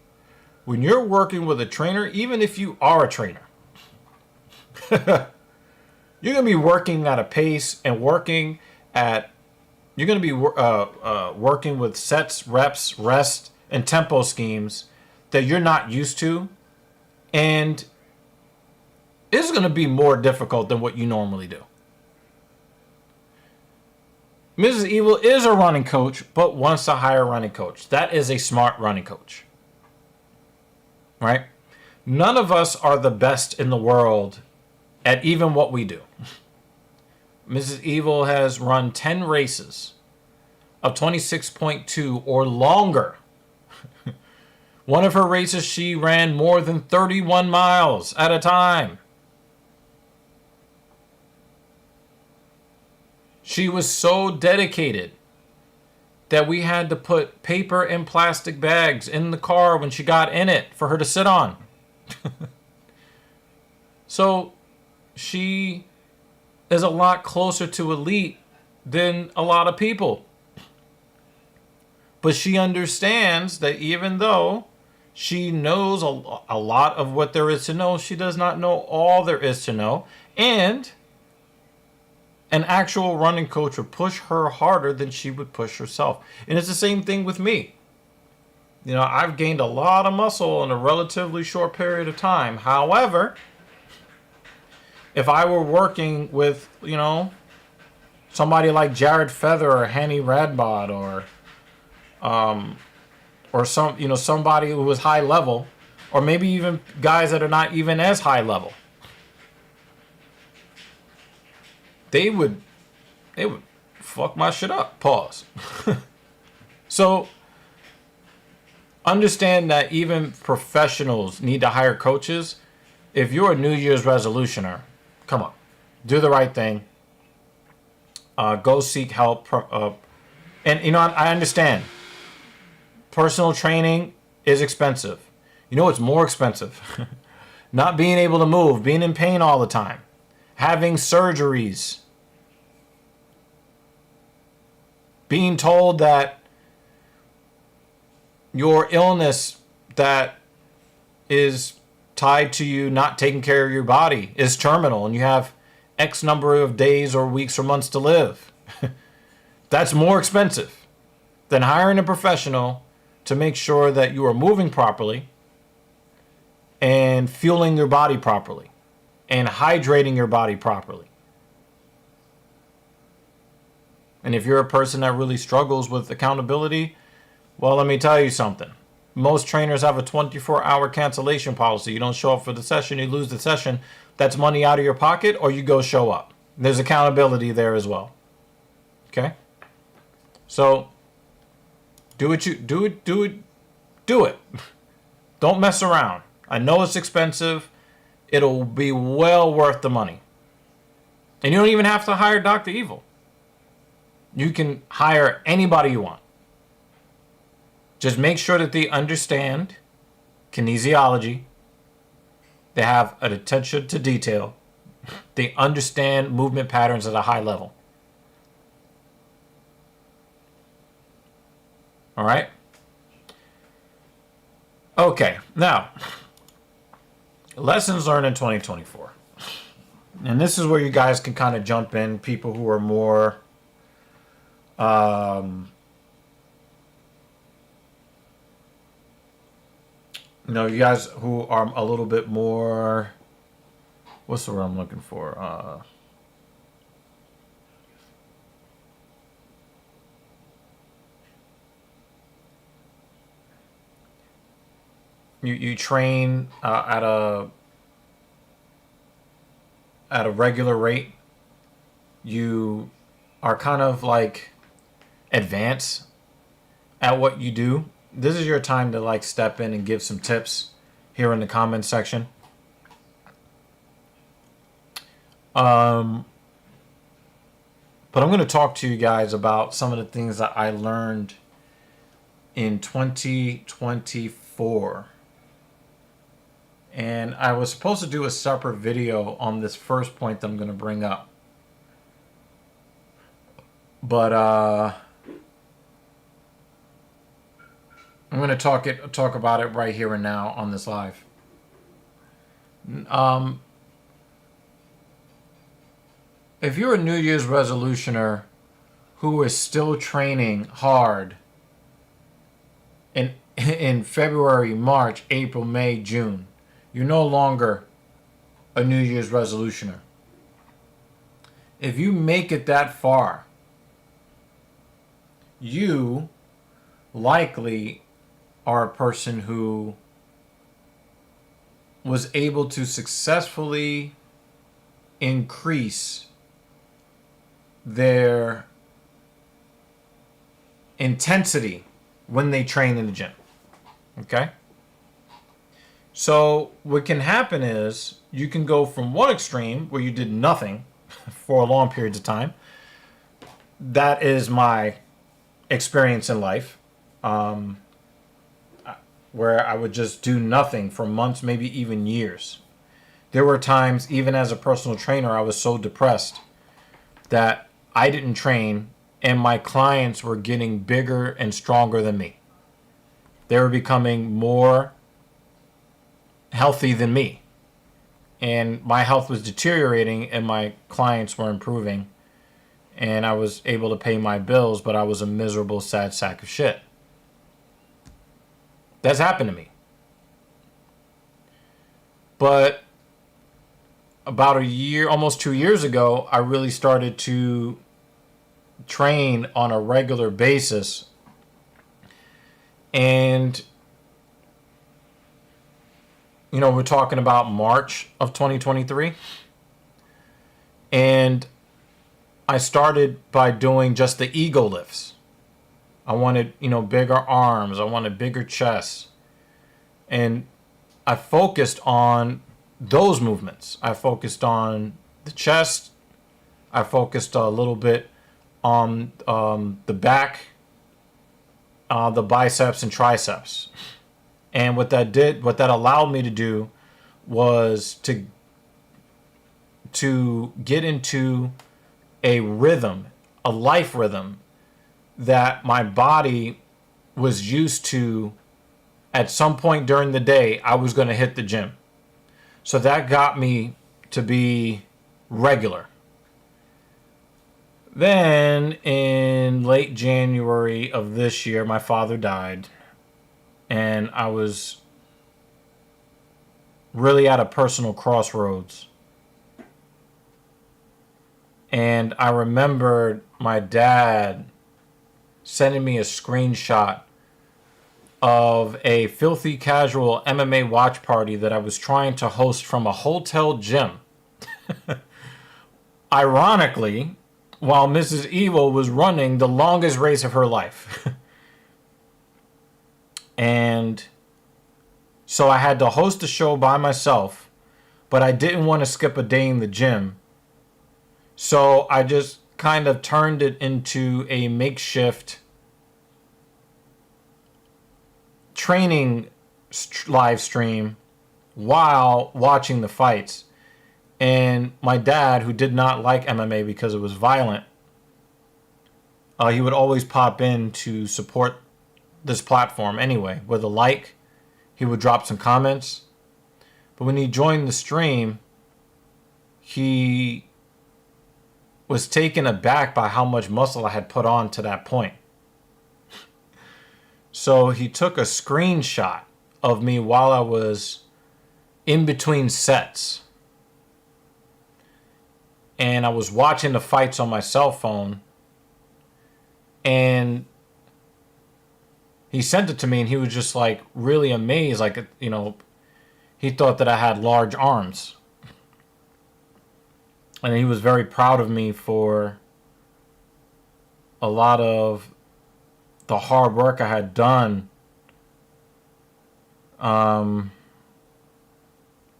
When you're working with a trainer, even if you are a trainer, you're going to be working at a pace and you're going to be working with sets, reps, rest, and tempo schemes that you're not used to. And it's going to be more difficult than what you normally do. Mrs. Evil is a running coach, but wants to hire a running coach. That is a smart running coach. Right? None of us are the best in the world at even what we do. Mrs. Evil has run 10 races of 26.2 or longer. One of her races, she ran more than 31 miles at a time. She was so dedicated that we had to put paper and plastic bags in the car when she got in it for her to sit on. So she is a lot closer to elite than a lot of people. But she understands that even though She knows a lot of what there is to know. She does not know all there is to know. And an actual running coach would push her harder than she would push herself. And it's the same thing with me. You know, I've gained a lot of muscle in a relatively short period of time. However, if I were working with, you know, somebody like Jared Feather or Hanny Radbod or some, you know, somebody who was high level, or maybe even guys that are not even as high level, they would fuck my shit up. Pause. So understand that even professionals need to hire coaches. If you're a New Year's resolutioner, come on, do the right thing. Go seek help. And, you know, I understand. Personal training is expensive. You know what's more expensive? Not being able to move, being in pain all the time, having surgeries, being told that your illness that is tied to you not taking care of your body is terminal and you have X number of days or weeks or months to live. That's more expensive than hiring a professional to make sure that you are moving properly and fueling your body properly and hydrating your body properly. And if you're a person that really struggles with accountability, well, let me tell you something. Most trainers have a 24-hour cancellation policy. You don't show up for the session, you lose the session. That's money out of your pocket, or you go show up. There's accountability there as well. Okay? So do it. Don't mess around. I know it's expensive. It'll be well worth the money. And you don't even have to hire Dr. Evil. You can hire anybody you want. Just make sure that they understand kinesiology. They have an attention to detail. They understand movement patterns at a high level. All right? Okay, now, lessons learned in 2024. And this is where you guys can kind of jump in, people who are more you know, you guys who are a little bit more, what's the word I'm looking for? You train at a regular rate. You are kind of like advanced at what you do. This is your time to like step in and give some tips here in the comments section. But I'm going to talk to you guys about some of the things that I learned in 2024. And I was supposed to do a separate video on this first point that I'm going to bring up. But I'm going to talk about it right here and now on this live. If you're a New Year's resolutioner who is still training hard in February, March, April, May, June, you're no longer a New Year's resolutioner. If you make it that far, you likely are a person who was able to successfully increase their intensity when they train in the gym. Okay? So what can happen is you can go from one extreme where you did nothing for long periods of time. That is my experience in life. Where I would just do nothing for months, maybe even years. There were times, even as a personal trainer, I was so depressed that I didn't train and my clients were getting bigger and stronger than me. They were becoming more healthy than me. And my health was deteriorating and my clients were improving. And I was able to pay my bills, but I was a miserable, sad sack of shit. That's happened to me. But about a year, almost 2 years ago, I really started to train on a regular basis. And, we're talking about March of 2023. And I started by doing just the ego lifts. I wanted, bigger arms. I wanted bigger chests. And I focused on those movements. I focused on the chest. I focused a little bit on the back, the biceps and triceps. And what that allowed me to do was to get into a rhythm, a life rhythm that my body was used to. At some point during the day, I was going to hit the gym. So that got me to be regular. Then in late January of this year, my father died. And I was really at a personal crossroads. And I remembered my dad sending me a screenshot of a filthy casual MMA watch party that I was trying to host from a hotel gym. Ironically, while Mrs. Evil was running the longest race of her life. And so I had to host the show by myself, but I didn't want to skip a day in the gym. So I just kind of turned it into a makeshift training live stream while watching the fights. And my dad, who did not like MMA because it was violent, he would always pop in to support this platform anyway. With a like, he would drop some comments. But when he joined the stream, he was taken aback by how much muscle I had put on to that point. So he took a screenshot of me while I was in between sets. And I was watching the fights on my cell phone. And he sent it to me and he was just like really amazed. Like, he thought that I had large arms. And he was very proud of me for a lot of the hard work I had done.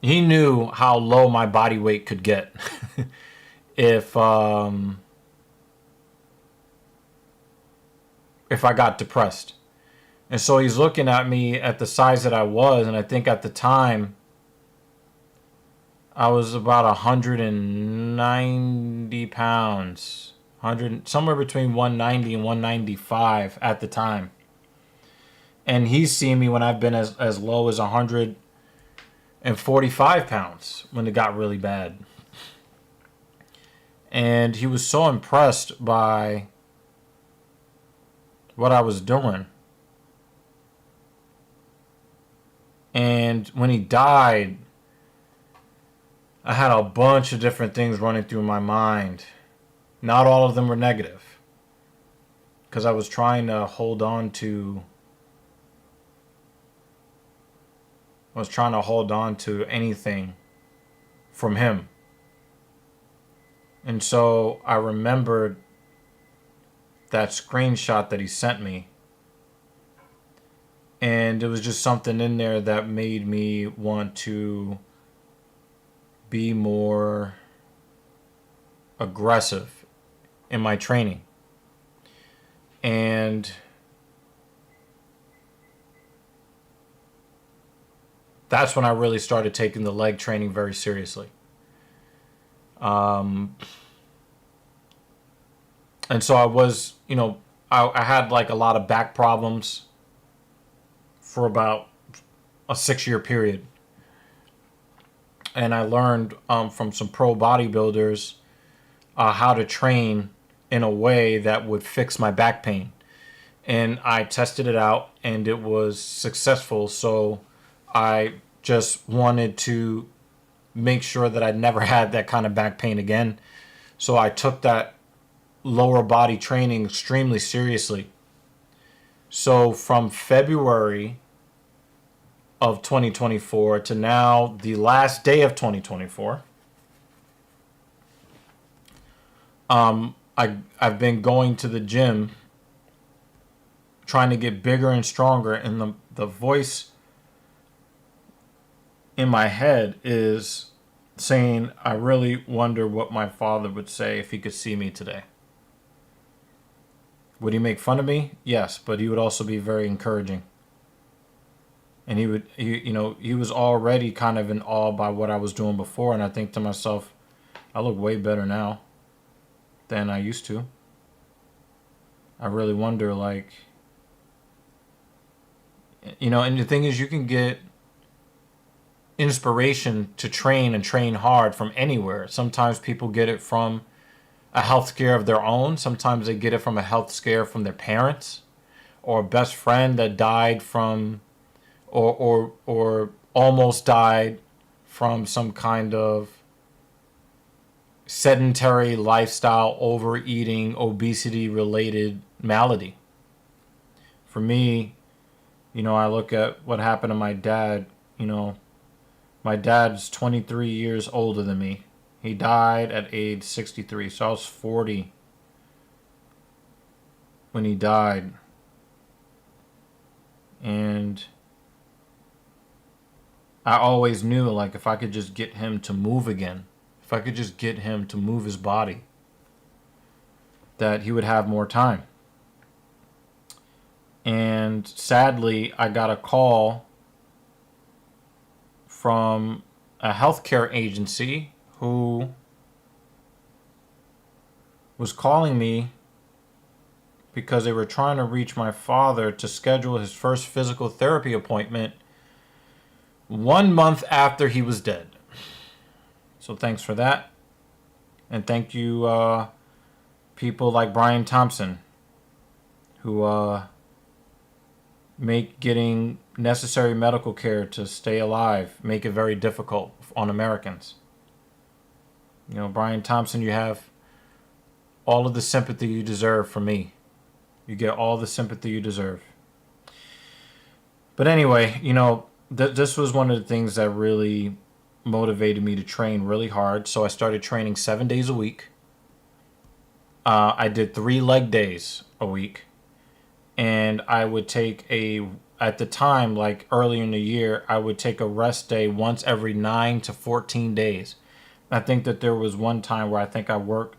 He knew how low my body weight could get if I got depressed. And so he's looking at me at the size that I was, and I think at the time I was about 190 pounds. Somewhere between 190 and 195 at the time. And he's seen me when I've been as low as 145 pounds when it got really bad. And he was so impressed by what I was doing. And when he died, I had a bunch of different things running through my mind. Not all of them were negative. Because I was trying to hold on to anything from him. And so I remembered that screenshot that he sent me. And it was just something in there that made me want to be more aggressive in my training. And that's when I really started taking the leg training very seriously. And so I was, I had like a lot of back problems for about a 6-year period. and I learned from some pro bodybuilders how to train in a way that would fix my back pain. And I tested it out, and it was successful. So I just wanted to make sure that I never had that kind of back pain again. So I took that lower body training extremely seriously. So from February of 2024 to now, the last day of 2024, I've been going to the gym, trying to get bigger and stronger, and the voice in my head is saying, I really wonder what my father would say if he could see me today. Would he make fun of me? Yes, but he would also be very encouraging. And he was already kind of in awe by what I was doing before, and I think to myself, I look way better now than I used to. I really wonder, like, and the thing is, you can get inspiration to train and train hard from anywhere. Sometimes people get it from a health scare of their own. Sometimes they get it from a health scare from their parents or a best friend that died from or almost died from some kind of sedentary lifestyle, overeating, obesity related malady. For me, I look at what happened to my dad. My dad's 23 years older than me. He died at age 63, so I was 40 when he died. And I always knew, like, if I could just get him to move again, if I could just get him to move his body, that he would have more time. And sadly, I got a call from a healthcare agency who was calling me because they were trying to reach my father to schedule his first physical therapy appointment 1 month after he was dead. So thanks for that. And thank you, people like Brian Thompson, who make getting necessary medical care to stay alive make it very difficult on Americans. Brian Thompson, you have all of the sympathy you deserve from me. You get all the sympathy you deserve. But anyway, this was one of the things that really motivated me to train really hard. So I started training 7 days a week. I did 3 leg days a week. And I would take at the time, like early in the year, I would take a rest day once every 9 to 14 days. I think that there was one time where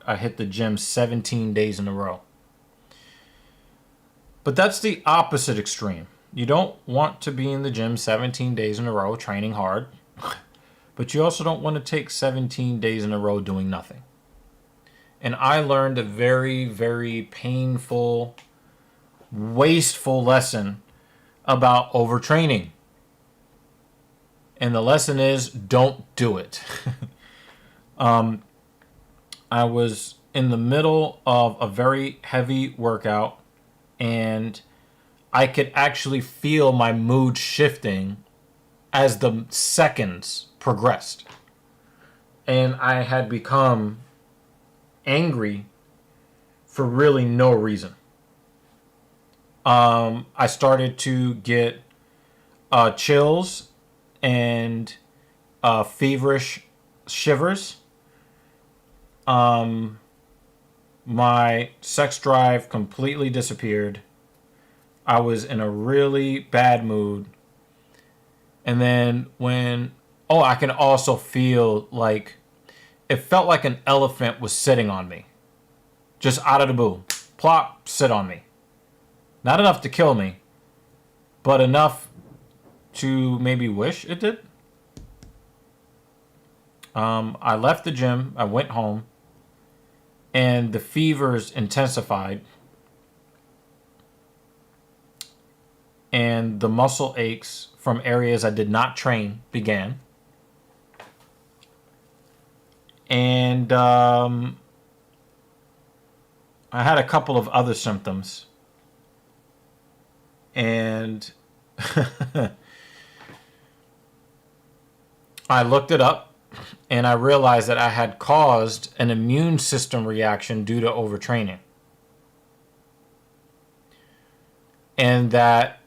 I hit the gym 17 days in a row. But that's the opposite extreme. You don't want to be in the gym 17 days in a row training hard, but you also don't want to take 17 days in a row doing nothing. And I learned a very, very painful, wasteful lesson about overtraining. And the lesson is, don't do it. I was in the middle of a very heavy workout, and I could actually feel my mood shifting as the seconds progressed. And I had become angry for really no reason. I started to get chills and feverish shivers. My sex drive completely disappeared. I was in a really bad mood. And then I can also feel like it felt like an elephant was sitting on me. Just out of the blue. Plop, sit on me. Not enough to kill me, but enough to maybe wish it did. I left the gym. I went home. And the fevers intensified. And the muscle aches from areas I did not train began. And I had a couple of other symptoms. And I looked it up and I realized that I had caused an immune system reaction due to overtraining. And that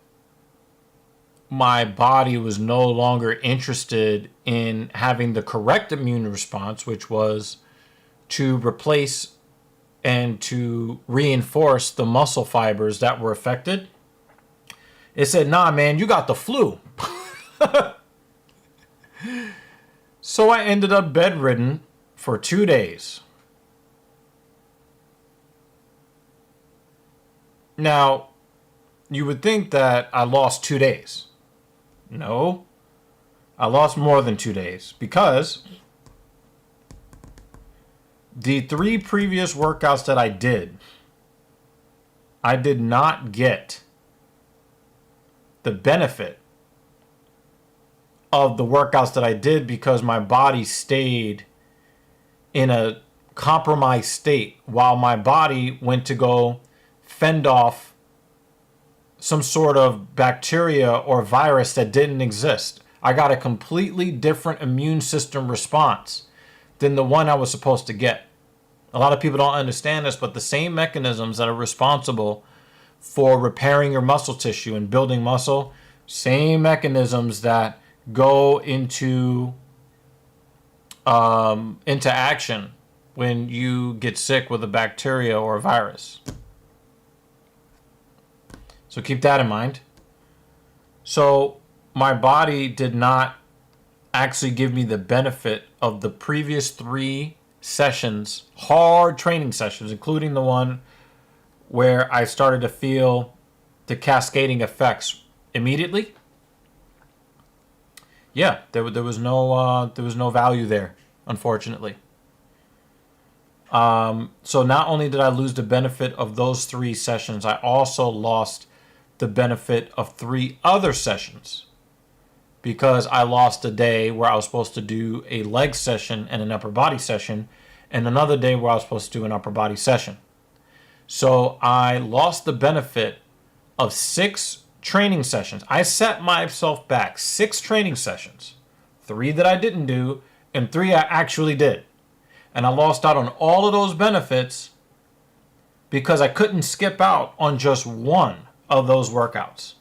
my body was no longer interested in having the correct immune response, which was to replace and to reinforce the muscle fibers that were affected. It said, nah, man, you got the flu. So I ended up bedridden for 2 days. Now, you would think that I lost 2 days. No, I lost more than 2 days because the 3 previous workouts that I did not get the benefit of the workouts that I did because my body stayed in a compromised state while my body went to go fend off some sort of bacteria or virus that didn't exist. I got a completely different immune system response than the one I was supposed to get. A lot of people don't understand this, but the same mechanisms that are responsible for repairing your muscle tissue and building muscle, same mechanisms that go into action when you get sick with a bacteria or a virus. So keep that in mind. So my body did not actually give me the benefit of the previous 3 sessions, hard training sessions, including the one where I started to feel the cascading effects immediately. Yeah, there was no value there, unfortunately. So not only did I lose the benefit of those 3 sessions, I also lost the benefit of 3 other sessions because I lost a day where I was supposed to do a leg session and an upper body session and another day where I was supposed to do an upper body session. So I lost the benefit of 6 training sessions. I set myself back 6 training sessions, 3 that I didn't do and 3 I actually did. And I lost out on all of those benefits because I couldn't skip out on just one of those workouts.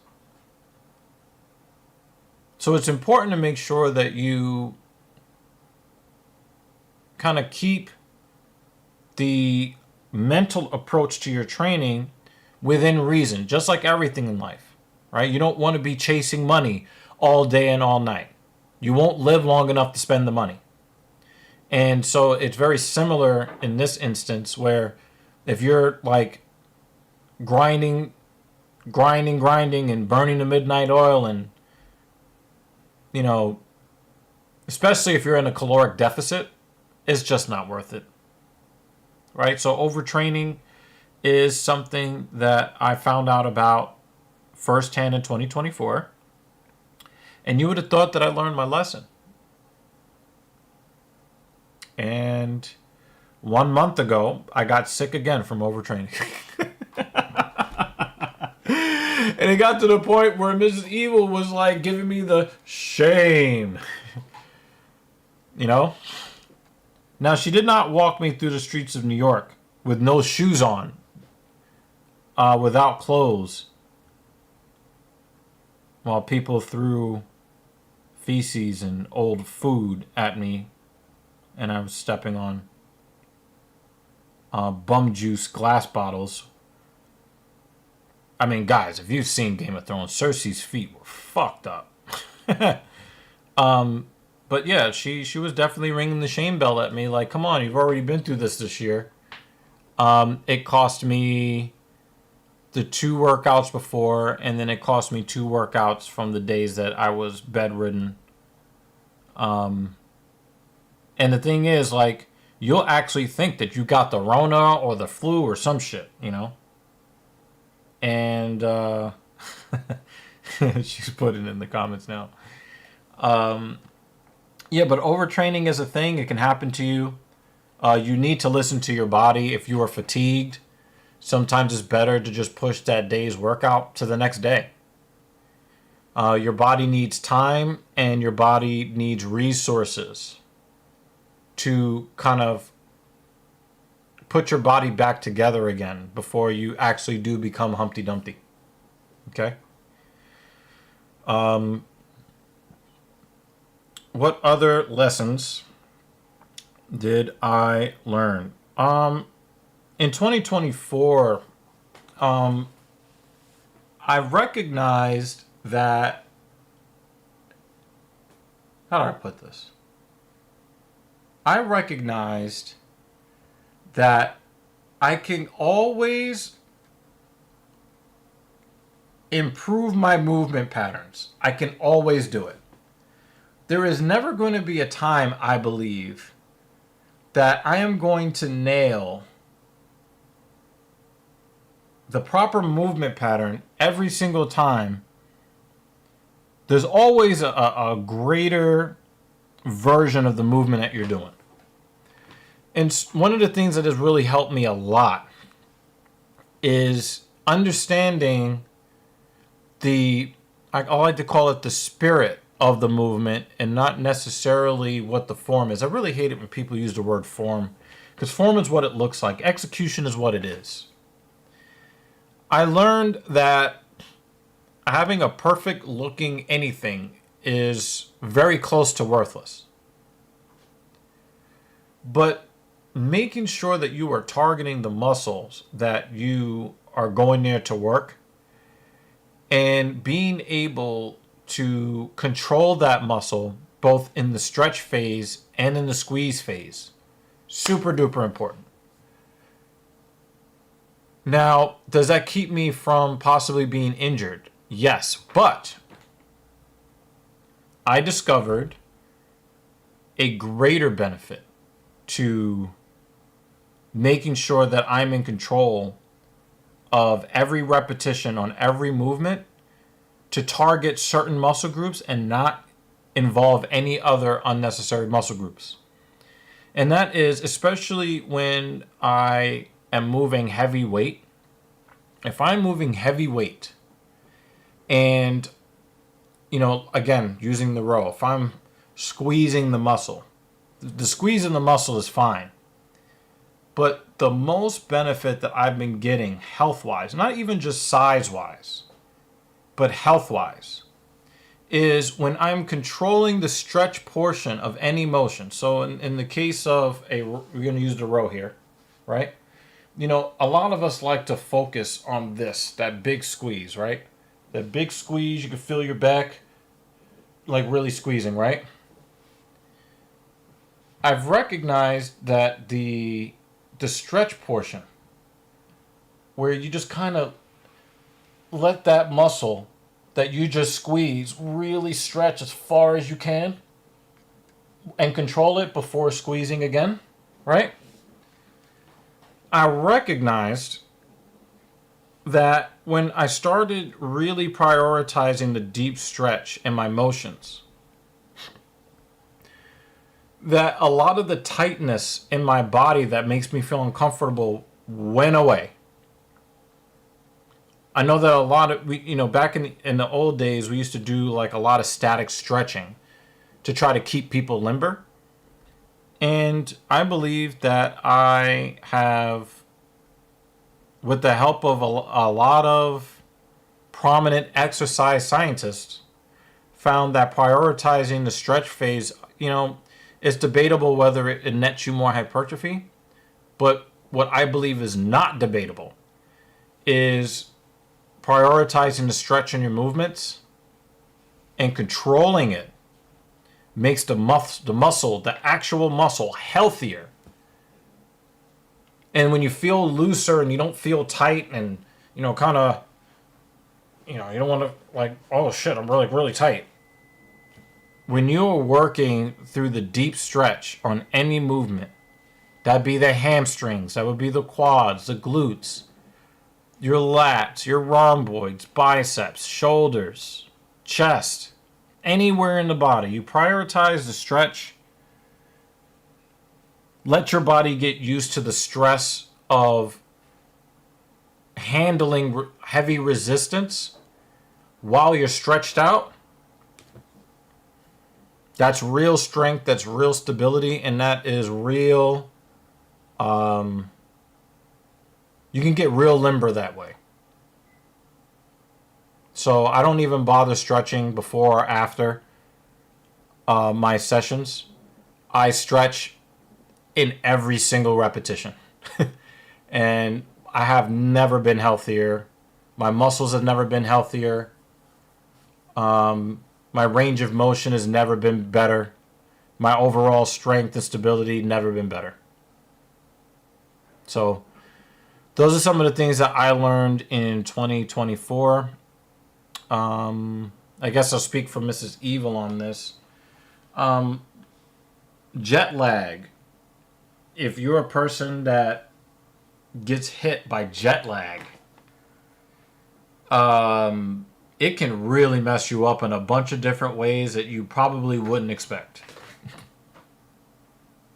So it's important to make sure that you kind of keep the mental approach to your training within reason, just like everything in life, right? You don't want to be chasing money all day and all night. You won't live long enough to spend the money. And so it's very similar in this instance where if you're like grinding and burning the midnight oil and, you know, especially if you're in a caloric deficit, it's just not worth it. Right? So overtraining is something that I found out about firsthand in 2024. And you would have thought that I learned my lesson. And 1 month ago, I got sick again from overtraining. And it got to the point where Mrs. Evil was like giving me the shame. You know? Now, she did not walk me through the streets of New York with no shoes on, without clothes, while people threw feces and old food at me, and I was stepping on bum juice glass bottles. I mean, guys, if you've seen Game of Thrones, Cersei's feet were fucked up. But yeah, she was definitely ringing the shame bell at me. Like, come on, you've already been through this year. It cost me the 2 workouts before, and then it cost me 2 workouts from the days that I was bedridden. And the thing is, like, you'll actually think that you got the Rona or the flu or some shit, you know? And she's putting it in the comments now. Yeah, but overtraining is a thing. It can happen to you. You need to listen to your body. If you are fatigued, sometimes it's better to just push that day's workout to the next day. Your body needs time and your body needs resources to kind of put your body back together again before you actually do become Humpty Dumpty. Okay? What other lessons did I learn? In 2024, I recognized that, how do I put this? I recognized that I can always improve my movement patterns. I can always do it. There is never going to be a time, I believe, that I am going to nail the proper movement pattern every single time. There's always a greater version of the movement that you're doing. And one of the things that has really helped me a lot is understanding I like to call it the spirit of the movement and not necessarily what the form is. I really hate it when people use the word form, because form is what it looks like. Execution is what it is. I learned that having a perfect looking anything is very close to worthless. But making sure that you are targeting the muscles that you are going there to work and being able to control that muscle both in the stretch phase and in the squeeze phase, super duper important. Now, does that keep me from possibly being injured? Yes, but I discovered a greater benefit to making sure that I'm in control of every repetition on every movement to target certain muscle groups and not involve any other unnecessary muscle groups. And that is especially when I am moving heavy weight. If I'm moving heavy weight and, again, using the row, if I'm squeezing the muscle, the squeeze in the muscle is fine. But the most benefit that I've been getting health-wise, not even just size-wise, but health-wise, is when I'm controlling the stretch portion of any motion. So in the case of we're going to use the row here, right? A lot of us like to focus on that big squeeze, right? That big squeeze, you can feel your back like really squeezing, right? I've recognized that the stretch portion, where you just kind of let that muscle that you just squeeze really stretch as far as you can and control it before squeezing again, right? I recognized that when I started really prioritizing the deep stretch in my motions, that a lot of the tightness in my body that makes me feel uncomfortable went away. I know that a lot of, back in the old days, we used to do like a lot of static stretching to try to keep people limber. And I believe that I have, with the help of a lot of prominent exercise scientists, found that prioritizing the stretch phase, it's debatable whether it nets you more hypertrophy. But what I believe is not debatable is prioritizing the stretch in your movements and controlling it makes the muscle, the actual muscle, healthier. And when you feel looser and you don't feel tight and, kind of, you don't want to like, oh shit, I'm really, really tight. When you're working through the deep stretch on any movement, that'd be the hamstrings, that would be the quads, the glutes, your lats, your rhomboids, biceps, shoulders, chest, anywhere in the body, you prioritize the stretch, let your body get used to the stress of handling heavy resistance while you're stretched out. That's real strength, that's real stability, and that is real. You can get real limber that way. So I don't even bother stretching before or after my sessions. I stretch in every single repetition. And I have never been healthier. My muscles have never been healthier. My range of motion has never been better. My overall strength and stability never been better. So those are some of the things that I learned in 2024. I guess I'll speak for Mrs. Evil on this. Jet lag. If you're a person that gets hit by jet lag, it can really mess you up in a bunch of different ways that you probably wouldn't expect.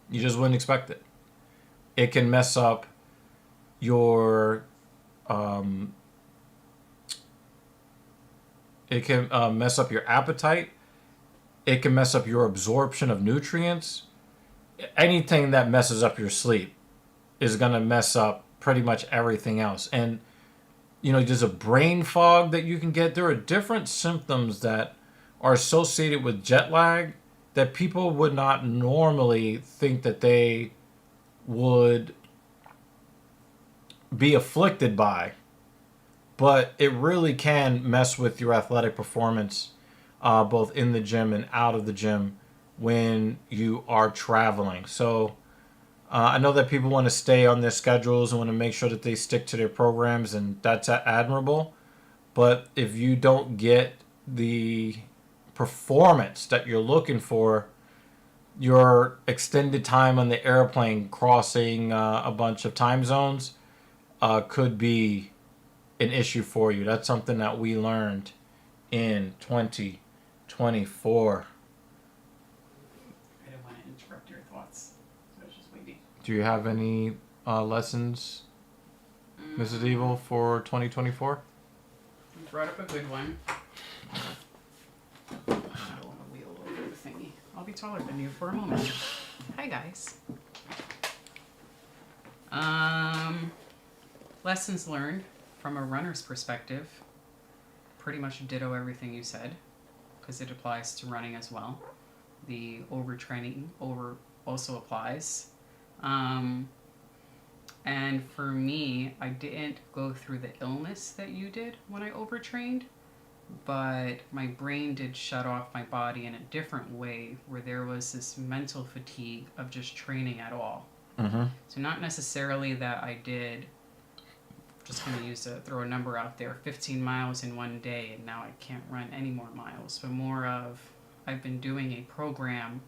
You just wouldn't expect it. It can mess up your mess up your appetite. It can mess up your absorption of nutrients. Anything that messes up your sleep is going to mess up pretty much everything else. And, there's a brain fog that you can get. There are different symptoms that are associated with jet lag that people would not normally think that they would be afflicted by. But it really can mess with your athletic performance, both in the gym and out of the gym when you are traveling. So I know that people want to stay on their schedules and want to make sure that they stick to their programs, and that's admirable. But if you don't get the performance that you're looking for, your extended time on the airplane crossing a bunch of time zones could be an issue for you. That's something that we learned in 2024. I don't want to interrupt your thoughts, so I was just waiting. Do you have any lessons, Mrs. Evil, for 2024? You brought up a good one. I don't want to wheel over the thingy. I'll be taller than you for a moment. Hi, guys. Lessons learned from a runner's perspective. Pretty much ditto everything you said, because it applies to running as well. The overtraining also applies. And for me, I didn't go through the illness that you did when I overtrained, but my brain did shut off my body in a different way, where there was this mental fatigue of just training at all. Mm-hmm. So not necessarily that I did, just going to throw a number out there, 15 miles in one day, and now I can't run any more miles, but more of I've been doing a program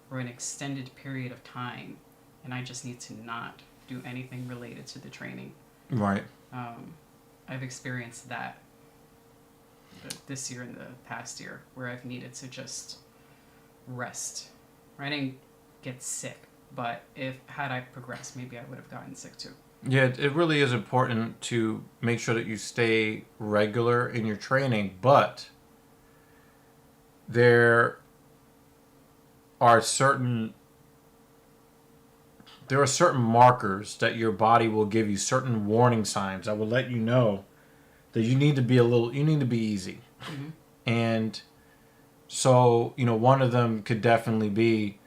for an extended period of time, and I just need to not do anything related to the training. Right. I've experienced that this year and the past year, where I've needed to just rest. I didn't get sick, but had I progressed, maybe I would have gotten sick too. Yeah, it really is important to make sure that you stay regular in your training, but there are certain markers that your body will give you, certain warning signs that will let you know that you need to be easy. Mm-hmm. And so, one of them could definitely be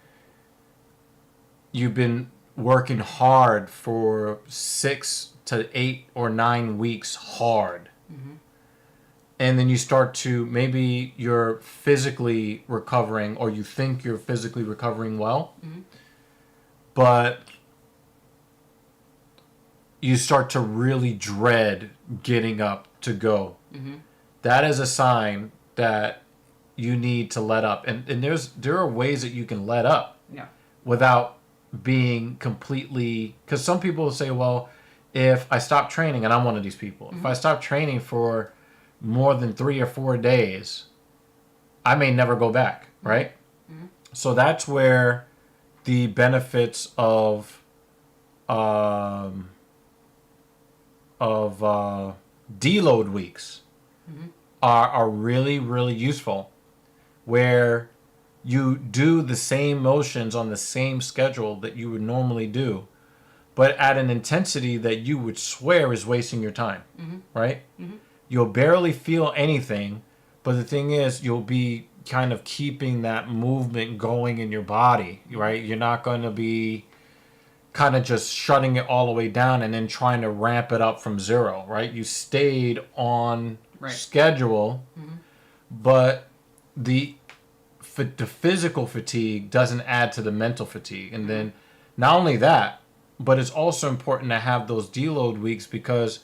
you've been working hard for 6 to 8 or 9 weeks hard. Mm-hmm. And then you start to, maybe you're physically recovering, or you think you're physically recovering well, mm-hmm. but you start to really dread getting up to go. Mm-hmm. That is a sign that you need to let up. And there are ways that you can let up without being completely, because some people will say, well, if I stop training, and I'm one of these people, mm-hmm. if I stop training for more than 3 or 4 days, I may never go back, right? Mm-hmm. So that's where the benefits of um, deload weeks are really, really useful, where you do the same motions on the same schedule that you would normally do, but at an intensity that you would swear is wasting your time, right? You'll barely feel anything, but the thing is, you'll be kind of keeping that movement going in your body, right? You're not going to be kind of just shutting it all the way down and then trying to ramp it up from zero, right? You stayed on schedule, but the physical fatigue doesn't add to the mental fatigue. And then not only that, but it's also important to have those deload weeks, because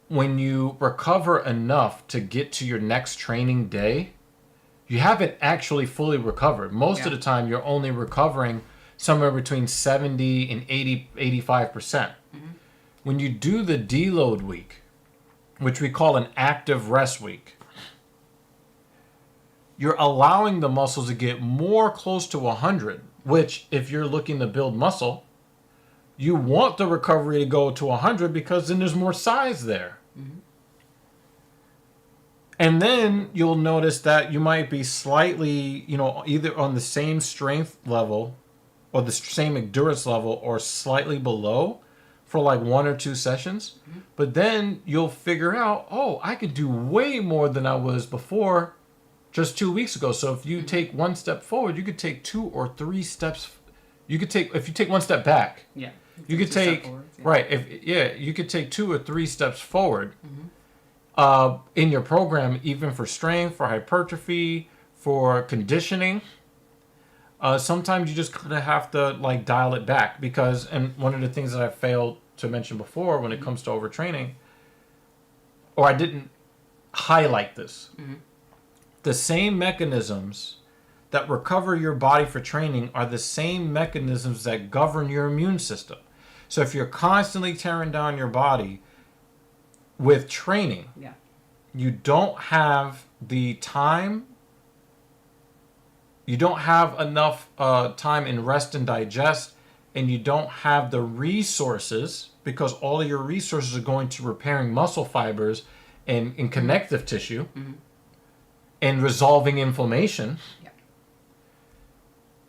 when you recover enough to get to your next training day, you haven't actually fully recovered. Most of the time, you're only recovering somewhere between 70 and 85%. When you do the deload week, which we call an active rest week, you're allowing the muscles to get more close to 100, which, if you're looking to build muscle, you want the recovery to go to 100, because then there's more size there. And then you'll notice that you might be slightly, either on the same strength level or the same endurance level or slightly below for like 1 or 2 sessions. But then you'll figure out, oh, I could do way more than I was before just 2 weeks ago. So if you take 1 step forward, you could take 2 or 3 steps. If you take 1 step back, you could take, you could take 2 or 3 steps forward. In your program, even for strength, for hypertrophy, for conditioning. Sometimes you just kind of have to like dial it back, because, and one of the things that I failed to mention before when it comes to overtraining, or I didn't highlight this, the same mechanisms that recover your body for training are the same mechanisms that govern your immune system. So if you're constantly tearing down your body with training, you don't have the time, you don't have enough time in rest and digest, and you don't have the resources, because all of your resources are going to repairing muscle fibers and connective tissue and resolving inflammation.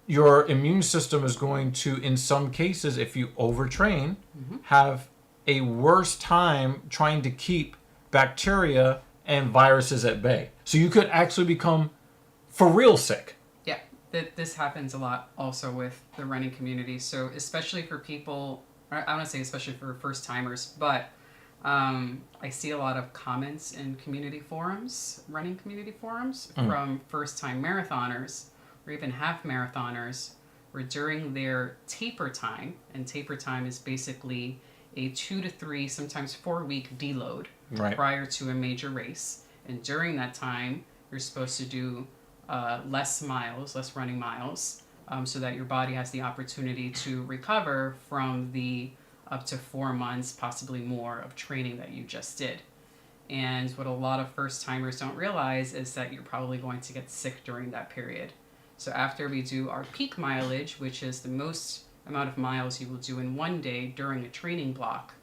Your immune system is going to, in some cases, if you overtrain, have a worse time trying to keep bacteria and viruses at bay. So you could actually become for real sick. This happens a lot also with the running community. So especially for people, I want to say especially for first timers, but I see a lot of comments in community forums, running community forums, from first time marathoners or even half marathoners, where during their taper time, and taper time is basically a 2 to 3, sometimes 4 week deload prior to a major race. And during that time, you're supposed to do less running miles, so that your body has the opportunity to recover from the up to 4 months, possibly more, of training that you just did. And what a lot of first timers don't realize is that you're probably going to get sick during that period. So after we do our peak mileage, which is the most amount of miles you will do in one day during a training block,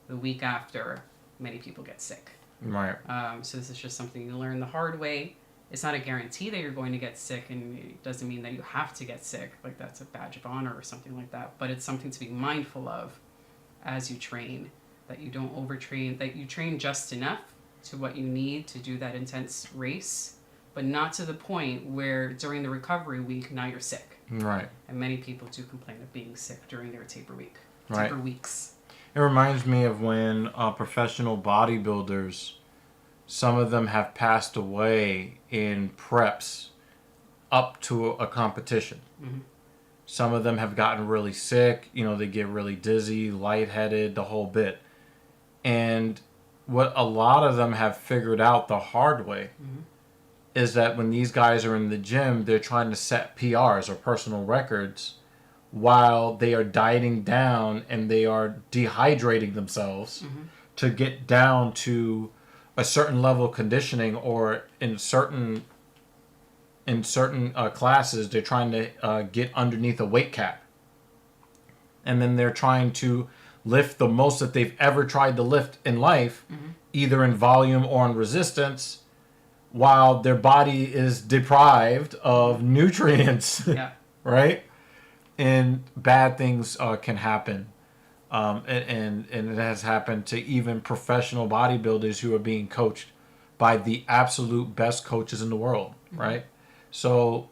the week after, many people get sick. So this is just something you learn the hard way. It's not a guarantee that you're going to get sick, and it doesn't mean that you have to get sick, like that's a badge of honor or something like that. But it's something to be mindful of as you train, that you don't overtrain, that you train just enough to what you need to do that intense race, but not to the point where during the recovery week, now you're sick. And many people do complain of being sick during their taper weeks. It reminds me of when professional bodybuilders, some of them have passed away in preps up to a competition. Some of them have gotten really sick, they get really dizzy, lightheaded, the whole bit. And what a lot of them have figured out the hard way is that when these guys are in the gym, they're trying to set PRs or personal records while they are dieting down and they are dehydrating themselves to get down to a certain level of conditioning, or in certain in certain classes, they're trying to get underneath a weight cap. And then they're trying to lift the most that they've ever tried to lift in life, either in volume or in resistance, while their body is deprived of nutrients. Yeah. Right? And bad things can happen. And it has happened to even professional bodybuilders who are being coached by the absolute best coaches in the world, right? So,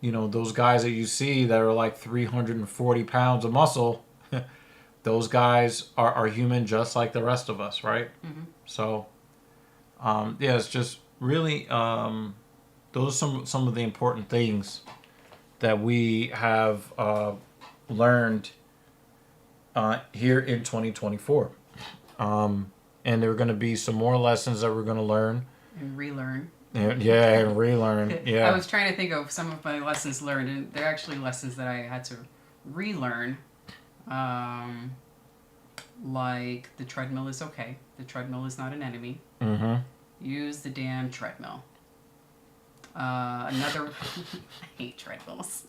those guys that you see that are like 340 pounds of muscle, those guys are human just like the rest of us, right? So, it's just really, those are some of the important things that we have learned here in 2024. And there are going to be some more lessons that we're going to learn. And relearn. Yeah, and relearn. Yeah. I was trying to think of some of my lessons learned, and they're actually lessons that I had to relearn. Like the treadmill is okay. The treadmill is not an enemy. Use the damn treadmill. Another, I hate treadmills,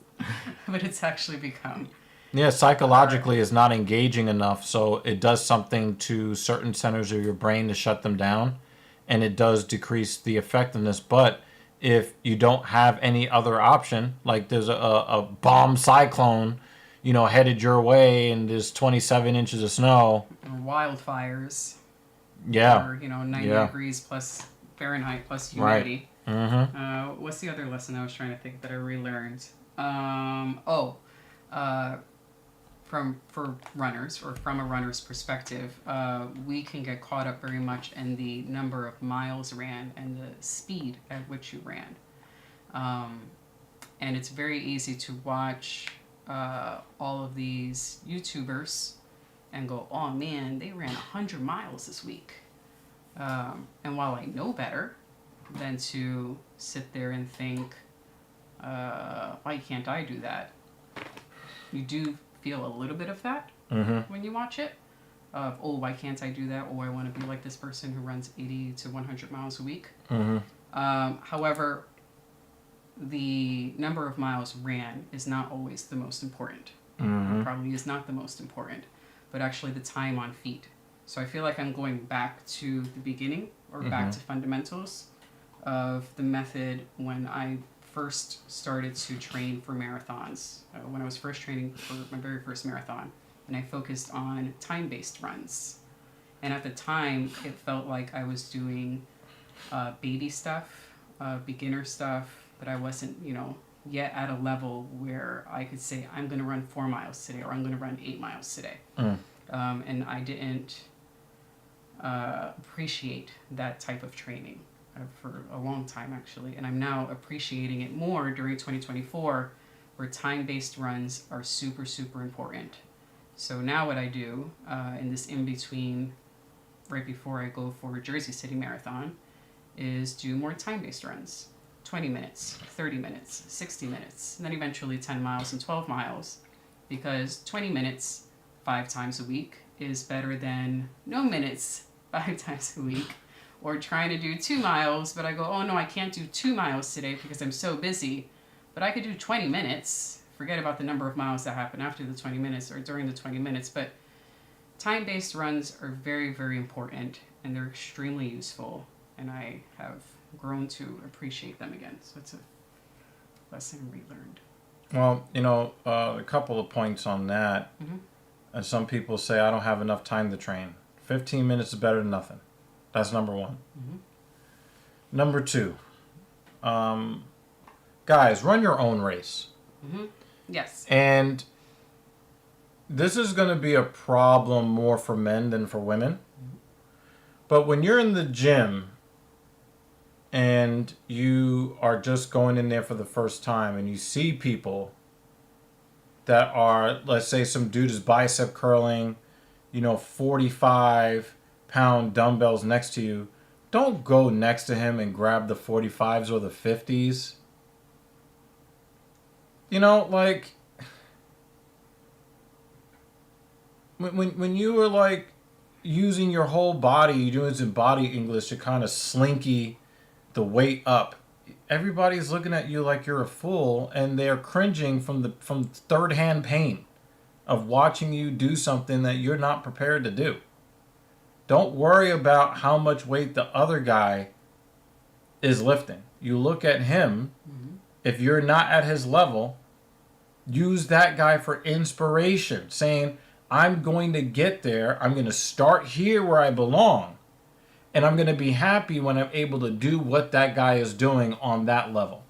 but it's actually become. Yeah, psychologically it's not engaging enough, so it does something to certain centers of your brain to shut them down, and it does decrease the effectiveness. But if you don't have any other option, like there's a bomb cyclone, headed your way, and there's 27 inches of snow. Or wildfires. Yeah. Or, 90 degrees plus Fahrenheit plus humidity. Right. What's the other lesson I was trying to think that I relearned? For runners, or from a runner's perspective, we can get caught up very much in the number of miles ran and the speed at which you ran. And it's very easy to watch all of these YouTubers and go, oh man, they ran 100 miles this week. And while I know better than to sit there and think, why can't I do that? You do feel a little bit of that when you watch it. Why can't I do that? I want to be like this person who runs 80 to 100 miles a week. However, the number of miles ran is not always the most important. Probably is not the most important, but actually the time on feet. So I feel like I'm going back to the beginning, or back to fundamentals of the method when I first started to train for marathons. When I was first training for my very first marathon, and I focused on time-based runs. And at the time, it felt like I was doing baby stuff, beginner stuff, but I wasn't, yet at a level where I could say, I'm going to run 4 miles today, or I'm going to run 8 miles today. And I didn't appreciate that type of training for a long time, actually. And I'm now appreciating it more during 2024, where time-based runs are super, super important. So now what I do in this in-between, right before I go for Jersey City Marathon, is do more time-based runs. 20 minutes, 30 minutes, 60 minutes, and then eventually 10 miles and 12 miles. Because 20 minutes 5 times a week is better than no minutes 5 times a week. Or trying to do 2 miles, but I go, oh no, I can't do 2 miles today because I'm so busy. But I could do 20 minutes. Forget about the number of miles that happen after the 20 minutes or during the 20 minutes. But time-based runs are very, very important, and they're extremely useful. And I have grown to appreciate them again. So it's a lesson relearned. Well, a couple of points on that. And some people say, I don't have enough time to train. 15 minutes is better than nothing. That's number one. Number two, guys, run your own race. Yes. And this is going to be a problem more for men than for women. But when you're in the gym and you are just going in there for the first time and you see people that are, let's say some dude is bicep curling, 45-pound dumbbells next to you, don't go next to him and grab the 45s or the 50s. When you were like using your whole body, you're doing some body English to kind of slinky the weight up. everybody's looking at you like you're a fool, and they're cringing from third-hand pain of watching you do something that you're not prepared to do. Don't worry about how much weight the other guy is lifting. You look at him. If you're not at his level, use that guy for inspiration, saying, I'm going to get there. I'm going to start here where I belong. And I'm going to be happy when I'm able to do what that guy is doing on that level.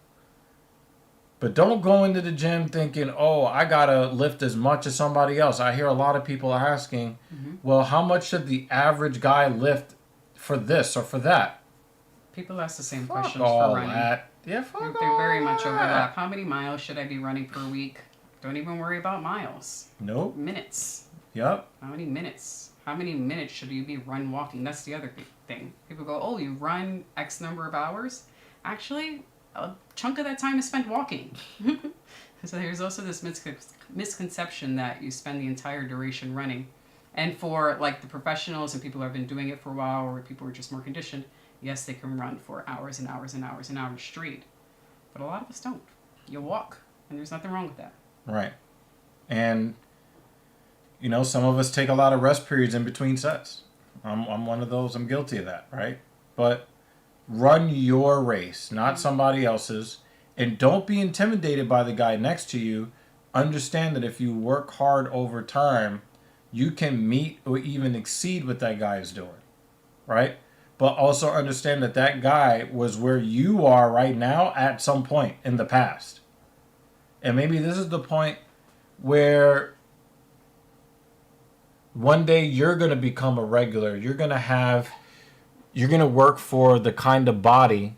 But don't go into the gym thinking, oh, I got to lift as much as somebody else. I hear a lot of people asking, well, how much should the average guy lift for this or for that? People ask the same Fuck questions all for running. that. Yeah, fuck all They very much that. overlap. How many miles should I be running per week? Don't even worry about miles. Nope. Minutes. Yep. How many minutes? How many minutes should you be walking? That's the other thing. People go, oh, you run X number of hours? Actually, a chunk of that time is spent walking. So there's also this misconception that you spend the entire duration running. And for like the professionals and people who have been doing it for a while, or people who are just more conditioned, yes, they can run for hours and hours and hours and hours straight. But a lot of us don't. You walk, and there's nothing wrong with that. Right. And, you know, some of us take a lot of rest periods in between sets. I'm one of those. I'm guilty of that, right? But run your race, not somebody else's. And don't be intimidated by the guy next to you. Understand that if you work hard over time, you can meet or even exceed what that guy is doing, right? But also understand that that guy was where you are right now at some point in the past. And maybe this is the point where one day you're going to become a regular. You're going to work for the kind of body,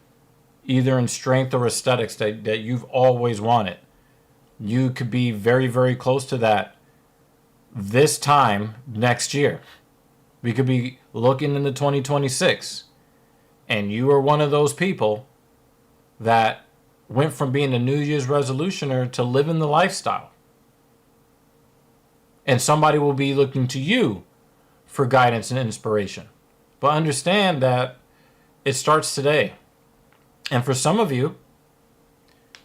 either in strength or aesthetics, that you've always wanted. You could be very, very close to that this time next year. We could be looking into 2026. And you are one of those people that went from being a New Year's resolutioner to living the lifestyle. And somebody will be looking to you for guidance and inspiration. But understand that it starts today. And for some of you,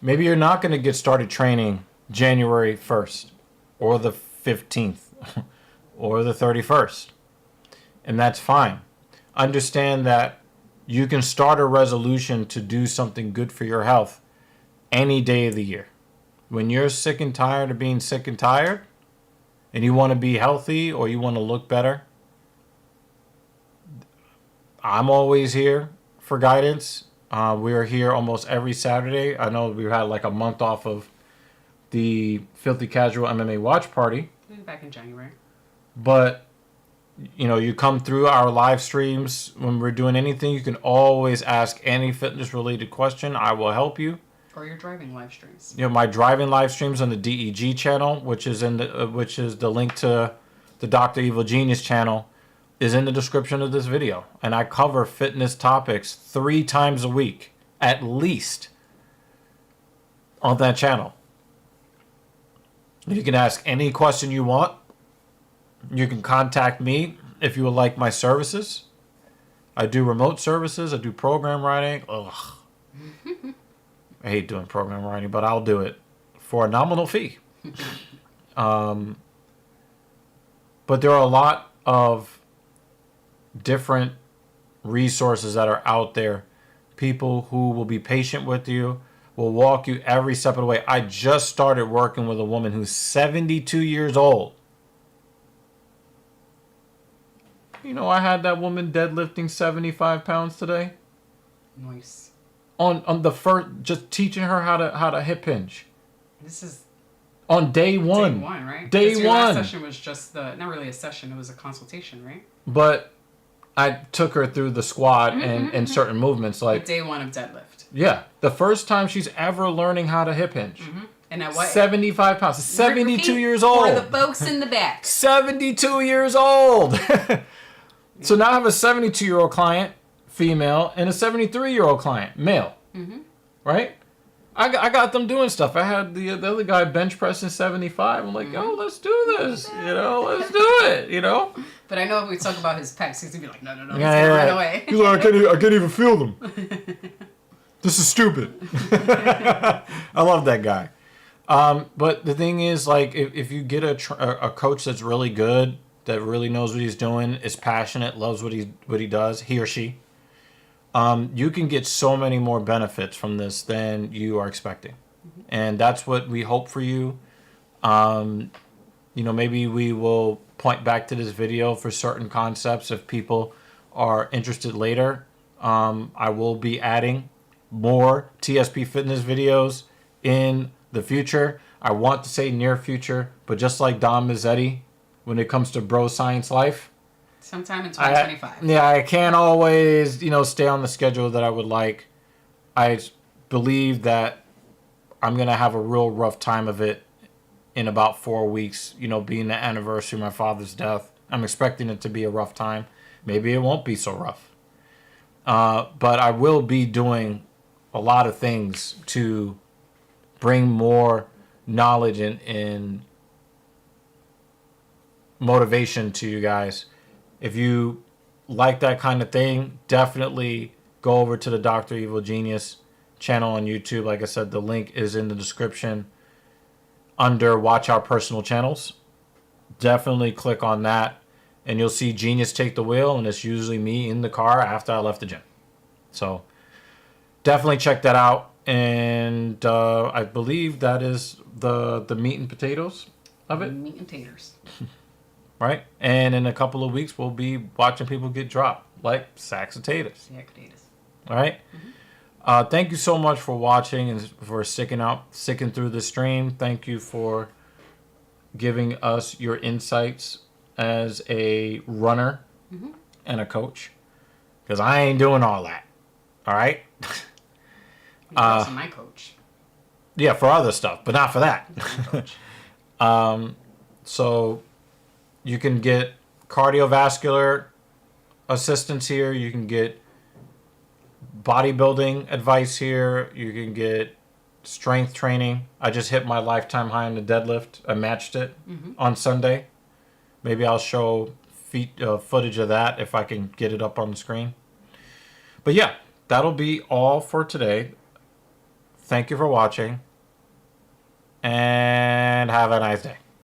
maybe you're not going to get started training January 1st or the 15th or the 31st. And that's fine. Understand that you can start a resolution to do something good for your health any day of the year. When you're sick and tired of being sick and tired, and you want to be healthy or you want to look better, I'm always here for guidance. We are here almost every Saturday. I know we had like a month off of the Filthy Casual MMA watch party. Back in January. But, you know, you come through our live streams when we're doing anything. You can always ask any fitness-related question. I will help you. Or your driving live streams. You know, my driving live streams on the DEG channel, which is the link to the Dr. Evil Genius channel, is in the description of this video. And I cover fitness topics 3 times a week, at least, on that channel. You can ask any question you want. You can contact me if you would like my services. I do remote services. I do program writing. Ugh. I hate doing program writing, but I'll do it for a nominal fee. But there are a lot of different resources that are out there. People who will be patient with you, will walk you every step of the way. I just started working with a woman who's 72 years old. You know, I had that woman deadlifting 75 pounds today. Nice. On the first, just teaching her how to hip hinge. This is on day one. Day one, right? Day your one. Last session was just not really a session, it was a consultation, right? But I took her through the squat and certain movements. Like day one of deadlift. Yeah. The first time she's ever learning how to hip hinge. And at what? 75 pounds. 72 years old. For the folks in the back. 72 years old. So now I have a 72-year-old client, female, and a 73-year-old client, male. Right? I got them doing stuff. I had the other guy bench pressing 75. I'm like, yo, let's do this. You know, let's do it. You know? But I know if we talk about his pecs, he's going to be like, no, he's going to run away. He's like, I can't even feel them. This is stupid. I love that guy. But the thing is, like, if you get a coach that's really good, that really knows what he's doing, is passionate, loves what he does, he or she, you can get so many more benefits from this than you are expecting. And that's what we hope for you. Maybe we will point back to this video for certain concepts if people are interested later. I will be adding more TSP fitness videos in the future. I want to say near future, but just like Don Mazzetti, when it comes to bro science life, sometime in 2025. I can't always, stay on the schedule that I would like. I believe that I'm going to have a real rough time of it in about 4 weeks, being the anniversary of my father's death. I'm expecting it to be a rough time. Maybe it won't be so rough. But I will be doing a lot of things to bring more knowledge and motivation to you guys. If you like that kind of thing, definitely go over to the Dr. Evil Genius channel on YouTube. Like I said, the link is in the description under Watch Our Personal Channels. Definitely click on that, and you'll see Genius take the wheel, and it's usually me in the car after I left the gym. So definitely check that out. And I believe that is the meat and potatoes of it. Meat and taters. Right? And in a couple of weeks, we'll be watching people get dropped, like sacks of taters. Yeah, potatoes. All right? Thank you so much for watching and for sticking through the stream. Thank you for giving us your insights as a runner and a coach. Because I ain't doing all that. All right? You're also my coach. Yeah, for other stuff, but not for that. So you can get cardiovascular assistance here. You can get bodybuilding advice here. You can get strength training. I just hit my lifetime high in the deadlift. I matched it on Sunday. Maybe I'll show footage of that if I can get it up on the screen. But yeah, that'll be all for today. Thank you for watching, and have a nice day.